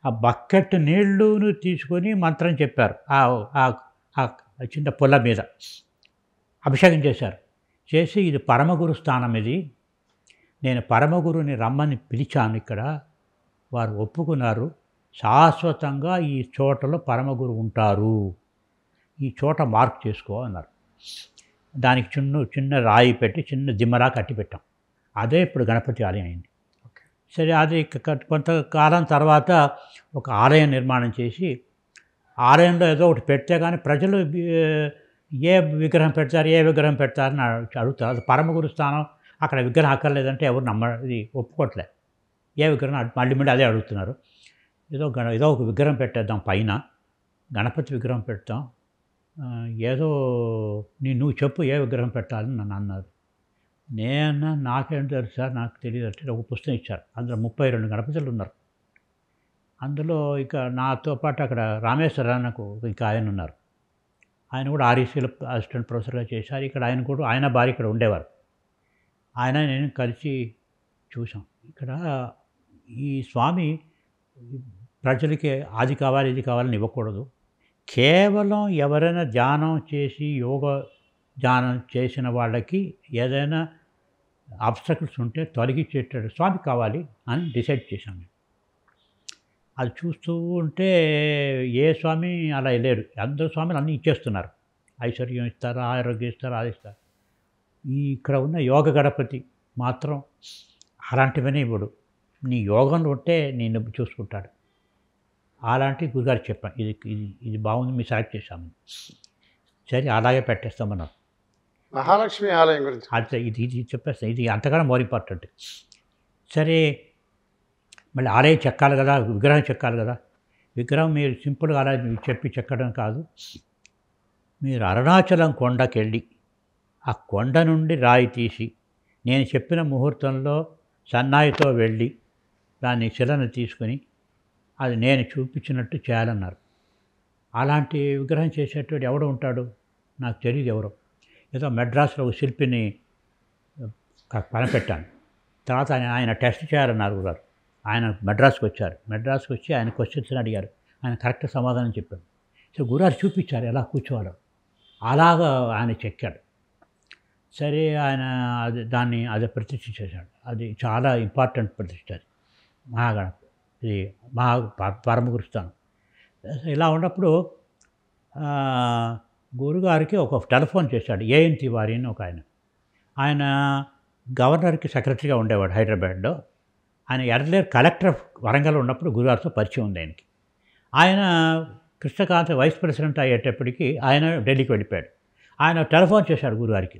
ఆ బకెట్ నీళ్ళును తీసుకొని మంత్రం చెప్పారు. ఆ చిన్న పొల మీద అభిషేకం చేశారు. చేసి ఇది పరమగురు స్థానం, ఇది నేను పరమగురుని రమ్మని పిలిచాను, ఇక్కడ వారు ఒప్పుకున్నారు, శాశ్వతంగా ఈ చోటలో పరమగురు ఉంటారు, ఈ చోట మార్క్ చేసుకో అన్నారు. దానికి చిన్న రాయి పెట్టి చిన్న దిమ్మరా కట్టి పెట్టాం. అదే ఇప్పుడు గణపతి ఆలయం అయింది. సరే, అది కొంతకాలం తర్వాత ఒక ఆలయం నిర్మాణం చేసి ఆలయంలో ఏదో ఒకటి పెడితే కానీ ప్రజలు ఏ విగ్రహం పెడతారని అడుగుతారు. అది పరమగురు స్థానం, అక్కడ విగ్రహం అక్కర్లేదంటే ఎవరు ఇది ఒప్పుకోవట్లే. ఏ విగ్రహం మళ్ళీ అదే అడుగుతున్నారు. ఏదో ఒక విగ్రహం పెట్టేద్దాం, పైన గణపతి విగ్రహం పెడతాం, ఏదో నువ్వు చెప్పు ఏ విగ్రహం పెట్టాలని నన్ను అన్నారు. నాకేం తెలుసు సార్, నాకు తెలియదు అంటే ఒక పుస్తకం ఇచ్చారు. అందులో 32 గణపతులు ఉన్నారు. అందులో ఇక నాతో పాటు అక్కడ రామేశ్వరరావు నాకు ఇంకా ఆయన ఉన్నారు. ఆయన కూడా ఆర్ఈసీలో అసిస్టెంట్ ప్రొఫెసర్గా చేశారు. ఇక్కడ ఆయన భార్య ఇక్కడ ఉండేవారు. ఆయన నేను కలిసి చూసాం. ఇక్కడ ఈ స్వామి ప్రజలకి అది కావాలి ఇది కావాలని ఇవ్వకూడదు, కేవలం ఎవరైనా ధ్యానం చేసి యోగ ధ్యానం చేసిన వాళ్ళకి ఏదైనా ఆబ్స్టకిల్స్ ఉంటే తొలగించేటట్టు స్వామి కావాలి అని డిసైడ్ చేశాను. అది చూస్తూ ఉంటే ఏ స్వామి అలా లేరు, అందరు స్వామిలు అన్నీ ఇచ్చేస్తున్నారు. ఐశ్వర్యం ఇస్తారు, ఆరోగ్యం ఇస్తారు, అది ఇస్తారు. ఇక్కడ ఉన్న యోగ గణపతి మాత్రం అలాంటివన్నీ ఇవ్వడు, నీ యోగంలో ఉంటే నేను చూసుకుంటాడు. అలాంటి గురుగారు చెప్పాను, ఇది బాగుంది, మీరు సెలెక్ట్ చేశాము. సరే అలాగే పెట్టేస్తామన్నారు. మహాలక్ష్మి ఆలయం గురించి అది ఇది చెప్పేస్తాను, ఇది అంతకన్నా మోర్ ఇంపార్టెంట్. సరే మళ్ళీ ఆలయం చెక్కాలి కదా, విగ్రహం చెక్కాలి కదా. విగ్రహం మీరు సింపుల్గా అలా చెప్పి చెక్కడం కాదు, మీరు అరుణాచలం కొండకి వెళ్ళి ఆ కొండ నుండి రాయి తీసి నేను చెప్పిన ముహూర్తంలో సన్నాయితో వెళ్ళి దాన్ని శిలను తీసుకొని అది నేను చూపించినట్టు చేయాలన్నారు. అలాంటి విగ్రహం చేసేటప్పుడు ఎవడు ఉంటాడు నాకు తెలియదు ఎవరో. ఏదో మెడ్రాస్లో ఒక శిల్పిని పనిపెట్టాను. తర్వాత ఆయన టెస్ట్ చేయాలన్నారు గురుగారు. ఆయన మెడ్రాస్కి వచ్చారు. మెడ్రాస్కి వచ్చి ఆయన క్వశ్చన్స్ అడిగారు. ఆయన కరెక్ట్ సమాధానం చెప్పాడు. సో గురుగారు చూపించారు ఎలా కూర్చోవాలో, అలాగా ఆయన చెక్కాడు. సరే ఆయన అది ప్రతిష్ఠ చేశాడు. అది చాలా ఇంపార్టెంట్ ప్రతిష్ఠ. అది మహాగణపతి, ఇది పరమగురు స్థానం. ఇలా ఉన్నప్పుడు ఆ, గురుగారికి ఒక టెలిఫోన్ చేశాడు ఏఎన్ తివారీ అని ఒక ఆయన. ఆయన గవర్నర్కి సెక్రటరీగా ఉండేవాడు హైదరాబాద్లో. ఆయన ఎర్లర్ కలెక్టర్ ఆఫ్ వరంగల్ ఉన్నప్పుడు గురుగారితో పరిచయం ఉంది ఆయనకి. ఆయన కృష్ణకాంత్ వైస్ ప్రెసిడెంట్ అయ్యేటప్పటికి ఆయన ఢిల్లీకి వెళ్ళిపోయాడు. ఆయన టెలిఫోన్ చేశాడు గురుగారికి.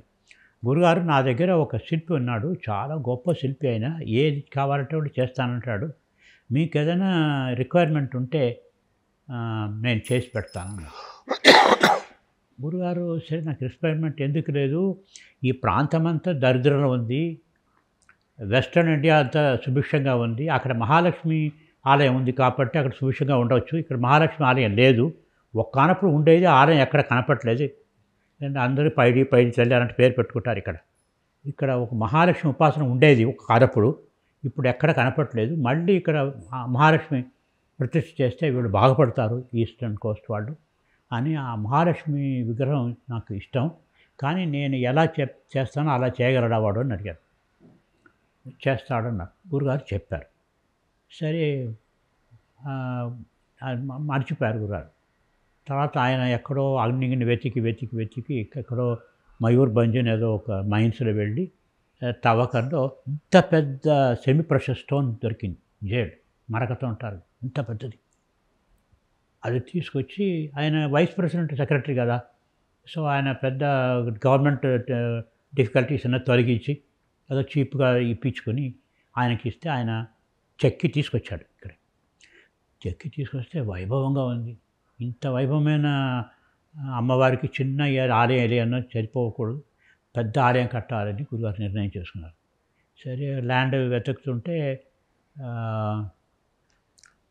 గురుగారు నా దగ్గర ఒక శిల్పి ఉన్నాడు, చాలా గొప్ప శిల్పి అయినా ఏది కావాలంటే ఒకటి చేస్తానంటాడు, మీకు ఏదైనా రిక్వైర్మెంట్ ఉంటే నేను చేసి పెడతాను. గురుగారు సరే నాకు రిక్వైర్మెంట్ ఎందుకు లేదు, ఈ ప్రాంతం అంతా దరిద్రంలో ఉంది, వెస్ట్రన్ ఇండియా అంతా సుభిక్షంగా ఉంది, అక్కడ మహాలక్ష్మి ఆలయం ఉంది కాబట్టి అక్కడ సుభిక్షంగా ఉండవచ్చు, ఇక్కడ మహాలక్ష్మి ఆలయం లేదు, ఒక్కనప్పుడు ఉండేది ఆలయం ఎక్కడ కనపట్లేదు, అందరూ పైడి తల్లి అలాంటి పేరు పెట్టుకుంటారు. ఇక్కడ ఒక మహాలక్ష్మి ఉపాసన ఉండేది ఒక కాలప్పుడు, ఇప్పుడు ఎక్కడ కనపట్లేదు, మళ్ళీ ఇక్కడ మహాలక్ష్మి ప్రతిష్ఠ చేస్తే వీళ్ళు బాగుపడతారు ఈస్టర్న్ కోస్ట్ వాళ్ళు అని, ఆ మహాలక్ష్మి విగ్రహం నాకు ఇష్టం, కానీ నేను ఎలా చేస్తానో అలా చేయగలడా వాడు అని అడిగారు. చేస్తాడన్నారు గురుగారు చెప్పారు. సరే మర్చిపోయారు గురుగారు. తర్వాత ఆయన ఎక్కడో అగ్నిగిని వెతికి ఎక్కడో మయూర్భంజ్ ఏదో ఒక మైన్స్లో వెళ్ళి తవ్వకంలో ఇంత పెద్ద సెమీ ప్రెషర్ స్టోన్ దొరికింది, జేడ్ మరకతో ఉంటారు ఇంత పెద్దది. అది తీసుకొచ్చి ఆయన వైస్ ప్రెసిడెంట్ సెక్రటరీ కదా, సో ఆయన పెద్ద గవర్నమెంట్ డిఫికల్టీస్ అన్న తొలగించి ఏదో చీప్గా ఇప్పించుకొని ఆయనకి ఇస్తే ఆయన చెక్కి తీసుకొచ్చాడు. ఇక్కడ చెక్కి తీసుకొస్తే వైభవంగా ఉంది. ఇంత వైభవమైన అమ్మవారికి చిన్న ఆలయం ఏదైనా సరిపోకూడదు, పెద్ద ఆలయం కట్టాలని గురుగారు నిర్ణయం చేసుకున్నారు. సరే ల్యాండ్ వెతుకుతుంటే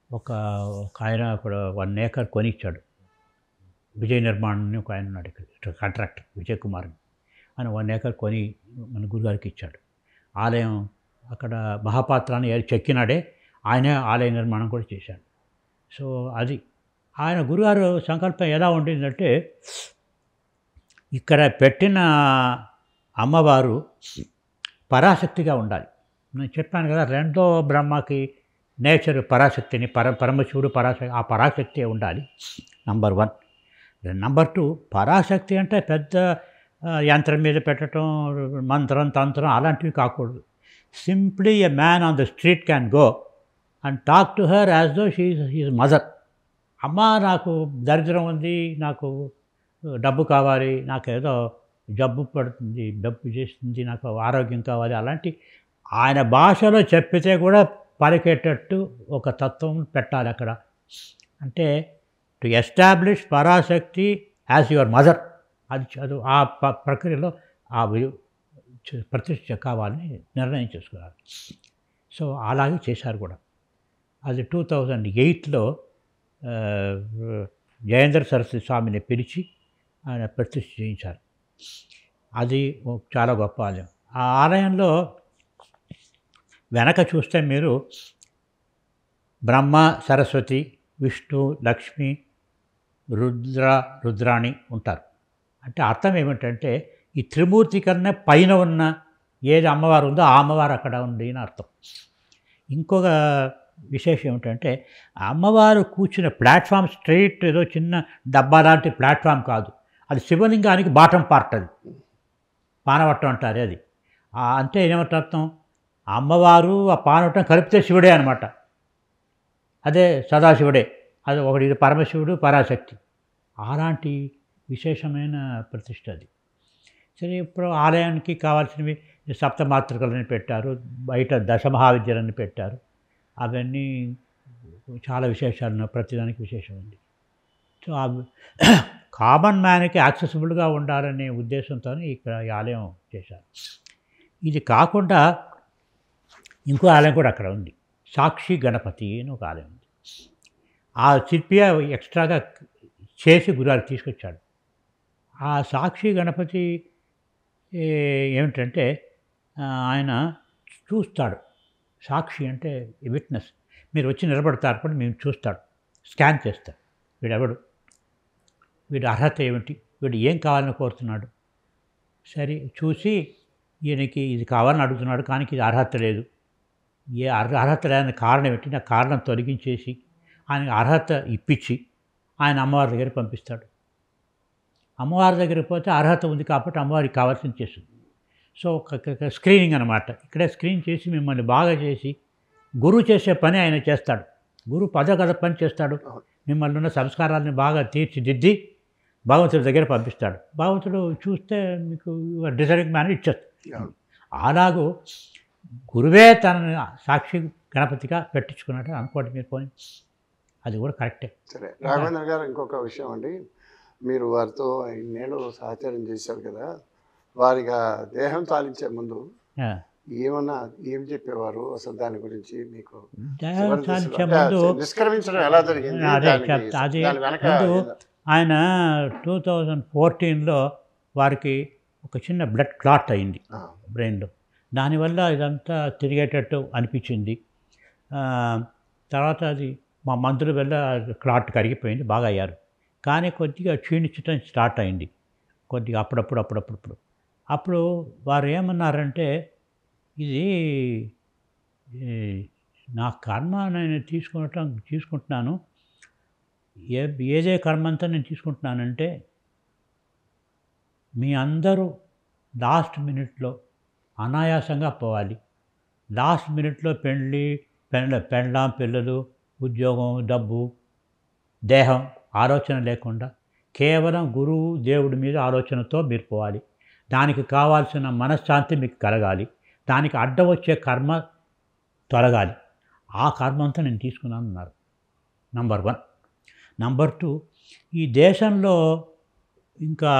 ఒక ఆయన అక్కడ 1 acre కొనిచ్చాడు. విజయ నిర్మాణ్ అని ఒక ఆయన ఉన్నాడు ఇక్కడ కాంట్రాక్టర్, విజయ్ కుమార్ అని 1 acre కొని మన గురుగారికి ఇచ్చాడు. ఆలయం అక్కడ మహాపాత్రాన్ని చెక్కినాడే ఆయనే ఆలయ నిర్మాణం కూడా చేశాడు. సో అది ఆయన గురుగారు సంకల్పం ఎలా ఉండిందంటే, ఇక్కడ పెట్టిన అమ్మవారు పరాశక్తిగా ఉండాలి. నేను చెప్పాను కదా, రెండో బ్రహ్మకి నేచర్ పరాశక్తిని, పరమశివుడు పరాశక్తి, ఆ పరాశక్తి ఉండాలి నంబర్ 1. నంబర్ 2, పరాశక్తి అంటే పెద్ద యంత్రం మీద పెట్టడం, మంత్రం తంత్రం అలాంటివి కాకూడదు. Simply a man on the street can go and talk to her as though she is mother. అమ్మ నాకు దరిద్రం ఉంది, నాకు డబ్బు కావాలి, నాకు ఏదో జబ్బు పడుతుంది, డబ్బు చేస్తుంది, నాకు ఆరోగ్యం కావాలి, అలాంటి ఆయన భాషలో చెప్పితే కూడా పలికేటట్టు ఒక తత్వం పెట్టాలి అక్కడ. అంటే to establish Parashakti as your mother, అది ఆ ప్రక్రియలో ఆ ప్రతిష్ఠ కావాలని నిర్ణయం చేసుకున్నారు. సో అలాగే చేశారు కూడా. అది 2008లో జయేంద్ర సరస్వతి స్వామిని పిలిచి ఆయన ప్రతిష్ఠ చేయించారు. అది చాలా గొప్ప ఆలయం. ఆ ఆలయంలో వెనక చూస్తే మీరు బ్రహ్మ, సరస్వతి, విష్ణు, లక్ష్మి, రుద్రాణి ఉంటారు. అంటే అర్థం ఏమిటంటే, ఈ త్రిమూర్తి కన్నా పైన ఉన్న ఏది అమ్మవారు ఉందో ఆ అమ్మవారు అక్కడ ఉంది అని అర్థం. ఇంకొక విశేషం ఏమిటంటే, అమ్మవారు కూర్చున్న ప్లాట్ఫామ్ స్ట్రైట్ ఏదో చిన్న డబ్బా లాంటి ప్లాట్ఫామ్ కాదు, అది శివలింగానికి బాటం పార్ట్, అది పానవట్టం అంటారు. అది అంటే ఏమంటే అర్థం, అమ్మవారు ఆ పానవట్టం కలిపితే శివుడే అనమాట. అదే సదాశివుడే, అది ఒకటి, ఇది పరమశివుడు, పరాశక్తి, అలాంటి విశేషమైన ప్రతిష్ట అది. సరే, ఇప్పుడు ఆలయానికి కావాల్సినవి సప్తమాతృకలని పెట్టారు, బయట దశమహావిద్యలని పెట్టారు, అవన్నీ చాలా విశేషాలు, ప్రతిదానికి విశేషం ఉంది. సో కామన్ మ్యాన్కి యాక్సెసిబుల్గా ఉండాలనే ఉద్దేశంతో ఇక్కడ ఈ ఆలయం చేశారు. ఇది కాకుండా ఇంకో ఆలయం కూడా అక్కడ ఉంది, సాక్షి గణపతి అని ఒక ఆలయం ఉంది. ఆ శిల్పి ఎక్స్ట్రాగా చేసి గురువారికి తీసుకొచ్చాడు. ఆ సాక్షి గణపతి ఏమిటంటే, ఆయన చూస్తాడు. సాక్షి అంటే విట్నెస్, మీరు వచ్చి నిలబడతారు కూడా మేము చూస్తాడు, స్కాన్ చేస్తాడు, వీడెవడు, వీడి అర్హత ఏమిటి, వీడు ఏం కావాలని కోరుతున్నాడు. సరే చూసి ఈయనకి ఇది కావాలని అడుగుతున్నాడు, కానీ ఇది అర్హత లేదు, ఏ అర్హత లేని కారణం ఏమిటి, నా కారణం తొలగించేసి ఆయనకి అర్హత ఇప్పించి ఆయన అమ్మవారి దగ్గరికి పంపిస్తాడు. అమ్మవారి దగ్గరికి పోతే అర్హత ఉంది కాబట్టి అమ్మవారికి కావాల్సింది చేస్తుంది. సో స్క్రీనింగ్ అనమాట. ఇక్కడే స్క్రీన్ చేసి మిమ్మల్ని బాగా చేసి గురువు చేసే పని ఆయన చేస్తాడు. గురువు పదగద పని చేస్తాడు. మిమ్మల్ని ఉన్న సంస్కారాన్ని బాగా తీర్చిదిద్ది భగవంతుడి దగ్గర పంపిస్తాడు. భగవంతుడు చూస్తే మీకు డిజైనింగ్ మ్యాన్ ఇచ్చేస్తాడు. అలాగూ గురువే తనని సాక్షి గణపతిగా పెట్టించుకున్నట్టు అనుకోండి మీరు. పోయి అది కూడా కరెక్టే. సరే రాఘవేంద్ర గారు, ఇంకొక విషయం అండి, మీరు వారితో ఇన్నేళ్ళు సహచర్యం చేశారు కదా, వారిగా దేహం తాలించే ముందు ఏమన్నా ఏం చెప్పేవారు అసలు దాని గురించి మీకు? దేహం తాలించే ముందు నిష్క్రమించడం ఎలా జరిగింది? అది ముందు ఆయన 2014లో వారికి ఒక చిన్న బ్లడ్ క్లాట్ అయింది బ్రెయిన్లో. దానివల్ల ఇదంతా తిరిగేటట్టు అనిపించింది. తర్వాత అది మా మందుల వల్ల క్లాట్ కరిగిపోయింది, బాగా అయ్యారు. కానీ కొద్దిగా క్షీణించడం స్టార్ట్ అయింది కొద్దిగా అప్పుడప్పుడు. అప్పుడు వారు ఏమన్నారంటే, ఇది నా కర్మ నేను తీసుకుంటున్నాను, ఏదే కర్మ అంతా నేను తీసుకుంటున్నానంటే మీ అందరూ లాస్ట్ మినిట్లో అనాయాసంగా పోవాలి. లాస్ట్ మినిట్లో పెళ్ళాం పిల్లలు, ఉద్యోగం, డబ్బు, దేహం ఆలోచన లేకుండా కేవలం గురువు దేవుడి మీద ఆలోచనతో మీరు పోవాలి. దానికి కావాల్సిన మనశ్శాంతి మీకు కలగాలి. దానికి అడ్డం వచ్చే కర్మ తొలగాలి. ఆ కర్మ అంతా నేను తీసుకున్నాను అన్నారు. నంబర్ 1. నంబర్ 2, ఈ దేశంలో ఇంకా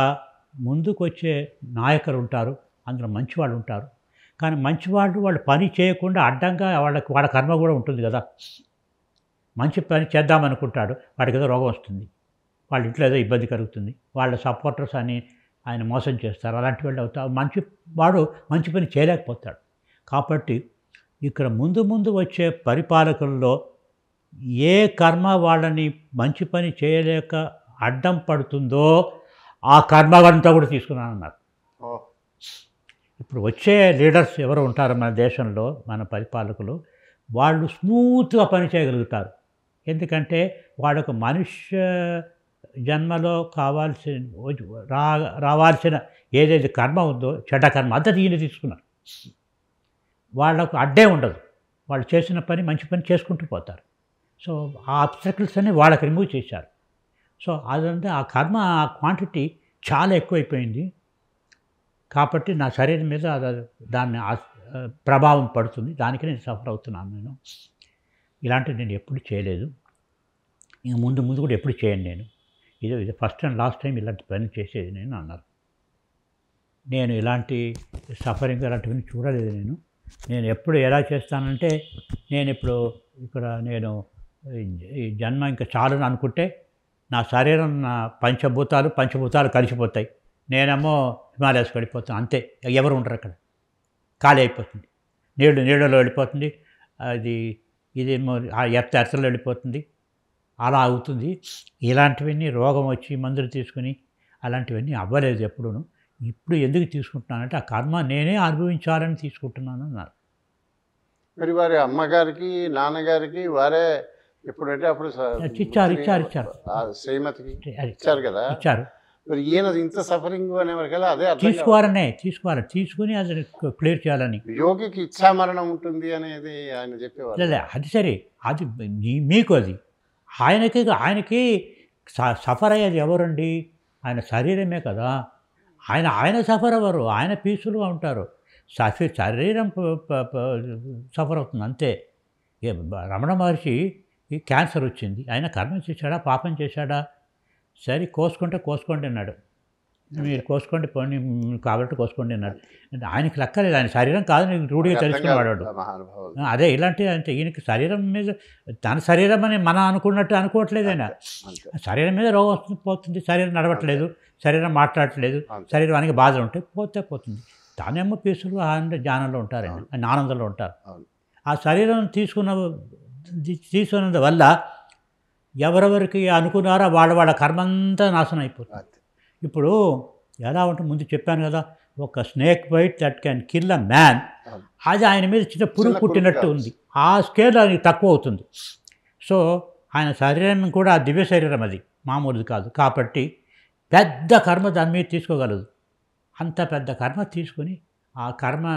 ముందుకు వచ్చే నాయకులు ఉంటారు, అందులో మంచివాళ్ళు ఉంటారు. కానీ మంచివాళ్ళు పని చేయకుండా అడ్డంగా వాళ్ళ కర్మ కూడా ఉంటుంది కదా. మంచి పని చేద్దామనుకుంటాడు, వాడికి ఏదో రోగం వస్తుంది, వాళ్ళ ఇంట్లో ఏదో ఇబ్బంది కలుగుతుంది, వాళ్ళ సపోర్టర్స్ అని ఆయన మోసం చేస్తారు. అలాంటి వాళ్ళు అవుతారు. వాడు మంచి పని చేయలేకపోతాడు. కాబట్టి ఇక్కడ ముందు వచ్చే పరిపాలకుల్లో ఏ కర్మ వాళ్ళని మంచి పని చేయలేక అడ్డం పడుతుందో ఆ కర్మవంతా కూడా తీసుకున్నానన్నారు. ఇప్పుడు వచ్చే లీడర్స్ ఎవరు ఉంటారో మన దేశంలో, మన పరిపాలకులు, వాళ్ళు స్మూత్గా పని చేయగలుగుతారు. ఎందుకంటే వాళ్ళకు మనుష్య జన్మలో రావాల్సిన ఏదైతే కర్మ ఉందో, చెడ్డ కర్మ అంతా ఈయన తీసుకున్నారు. వాళ్ళకు అడ్డే ఉండదు. వాళ్ళు చేసిన పని మంచి పని చేసుకుంటూ పోతారు. సో ఆ అబ్స్టకిల్స్ అన్ని వాళ్ళకి రిమూవ్ చేశారు. సో అదంతా ఆ కర్మ ఆ క్వాంటిటీ చాలా ఎక్కువైపోయింది. కాబట్టి నా శరీరం మీద దాన్ని ప్రభావం పడుతుంది. దానికి నేను సఫర్ అవుతున్నాను. నేను ఇలాంటివి నేను ఎప్పుడు చేయలేదు, ఇంక ముందు కూడా ఎప్పుడు చేయను. నేను ఇది ఫస్ట్ అండ్ లాస్ట్ టైం ఇలాంటి పని చేసేది నేను అన్నారు. నేను ఇలాంటి సఫరింగ్ అలాంటివన్నీ చూడలేదు. నేను ఎప్పుడు ఎలా చేస్తానంటే, నేను ఇప్పుడు ఇక్కడ ఈ జన్మ ఇంకా చాలని అనుకుంటే నా శరీరం నా పంచభూతాలు కలిసిపోతాయి. నేనేమో హిమాలయాస్కి వెళ్ళిపోతాను, అంతే. ఎవరు ఉండరు అక్కడ, ఖాళీ అయిపోతుంది. నీళ్ళలో వెళ్ళిపోతుంది, ఇదేమో ఎర్తలో వెళ్ళిపోతుంది, అలా అవుతుంది. ఇలాంటివన్నీ రోగం వచ్చి మందులు తీసుకుని అలాంటివన్నీ అవ్వలేదు ఎప్పుడూను. ఇప్పుడు ఎందుకు తీసుకుంటున్నానంటే ఆ కర్మ నేనే అనుభవించాలని తీసుకుంటున్నాను అన్నారు. మరి వారి అమ్మగారికి నాన్నగారికి వారే ఎప్పుడంటే అప్పుడు ఇచ్చారు శ్రీమతికి ఇచ్చారు కదా. ఇచ్చారు. మరి ఈయన ఇంత సఫరింగ్ అనేవారికల్లా అదే తీసుకోవాలి, తీసుకుని అది క్లియర్ చేయాలని. యోగికి ఇచ్చామరణం ఉంటుంది అనేది ఆయన చెప్పేవారు. లేదా అది సరే, అది మీకు అది ఆయనకి సఫర్ అయ్యేది ఎవరండి? ఆయన శరీరమే కదా. ఆయన సఫర్ అవ్వరు, ఆయన పీస్ఫుల్గా ఉంటారు. శరీరం సఫర్ అవుతుంది అంతే. రమణ మహర్షి క్యాన్సర్ వచ్చింది, ఆయన కర్మ చేశాడా పాపం చేశాడా? సరే కోసుకోండి అన్నాడు. మీరు కోసుకోండి పోండి, కాబట్టి కోసుకోండి అన్నాడు. ఆయనకి లెక్కలేదు, ఆయన శరీరం కాదు నీకు రూఢిగా తెలుసుకునేవాడు. అదే ఇలాంటి అంటే ఈయనకి శరీరం మీద తన శరీరం అని మనం అనుకోవట్లేదు. ఆయన శరీరం మీద రోగం పోతుంది, శరీరం నడవట్లేదు, శరీరం మాట్లాడట్లేదు, శరీరానికి బాధలు ఉంటాయి, పోతుంది. తానేమో పీసులుగా జ్ఞానంలో ఉంటారు, ఆయన ఆనందంలో ఉంటారు. ఆ శరీరం తీసుకున్నందు వల్ల ఎవరెవరికి అనుకున్నారో వాళ్ళ కర్మంతా నాశనం అయిపోతుంది. ఇప్పుడు ఎలా ఉంటుంది ముందు చెప్పాను కదా, ఒక snake bite that can kill a man, అది ఆయన మీద చిన్న పురుగు పుట్టినట్టు ఉంది. ఆ స్కేల్ ఆయనకి తక్కువ అవుతుంది. సో ఆయన శరీరం కూడా దివ్య శరీరం, అది మామూలుది కాదు. కాబట్టి పెద్ద కర్మ దాని మీద తీసుకోగలదు. అంత పెద్ద కర్మ తీసుకుని ఆ కర్మ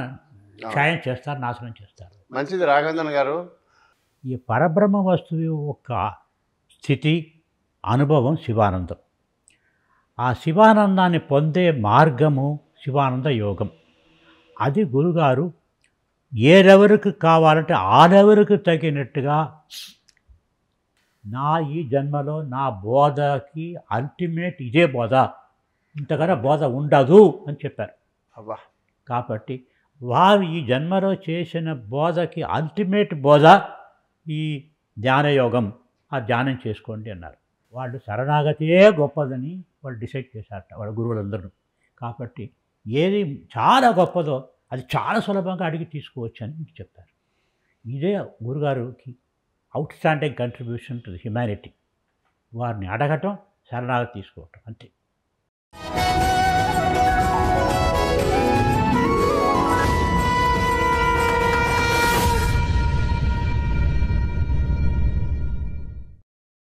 క్షయం చేస్తారు, నాశనం చేస్తారు. మంచిది రాఘవేంద్రన్ గారు. ఈ పరబ్రహ్మ వస్తువు యొక్క స్థితి, అనుభవం శివానందం. ఆ శివానందాన్ని పొందే మార్గము శివానంద యోగం. అది గురుగారు ఏ లెవెల్కి కావాలంటే ఆ లెవెల్కి తగినట్టుగా నా ఈ జన్మలో నా బోధకి అల్టిమేట్ ఇదే బోధ, ఇంతకన్నా బోధ ఉండదు అని చెప్పారు. అబ్బా. కాబట్టి వారు ఈ జన్మలో చేసిన బోధకి అల్టిమేట్ బోధ ఈ ధ్యానయోగం, ఆ ధ్యానం చేసుకోండి అన్నారు. వాళ్ళు శరణాగతియే గొప్పదని వాళ్ళు డిసైడ్ చేశారట వాళ్ళ గురువులందరూ. కాబట్టి ఏది చాలా గొప్పదో అది చాలా సులభంగా అడిగి తీసుకోవచ్చు అని మీకు చెప్పారు. ఇదే గురుగారికి outstanding contribution to the humanity. వారిని అడగటం, శరణాగతి తీసుకోవటం, అంతే.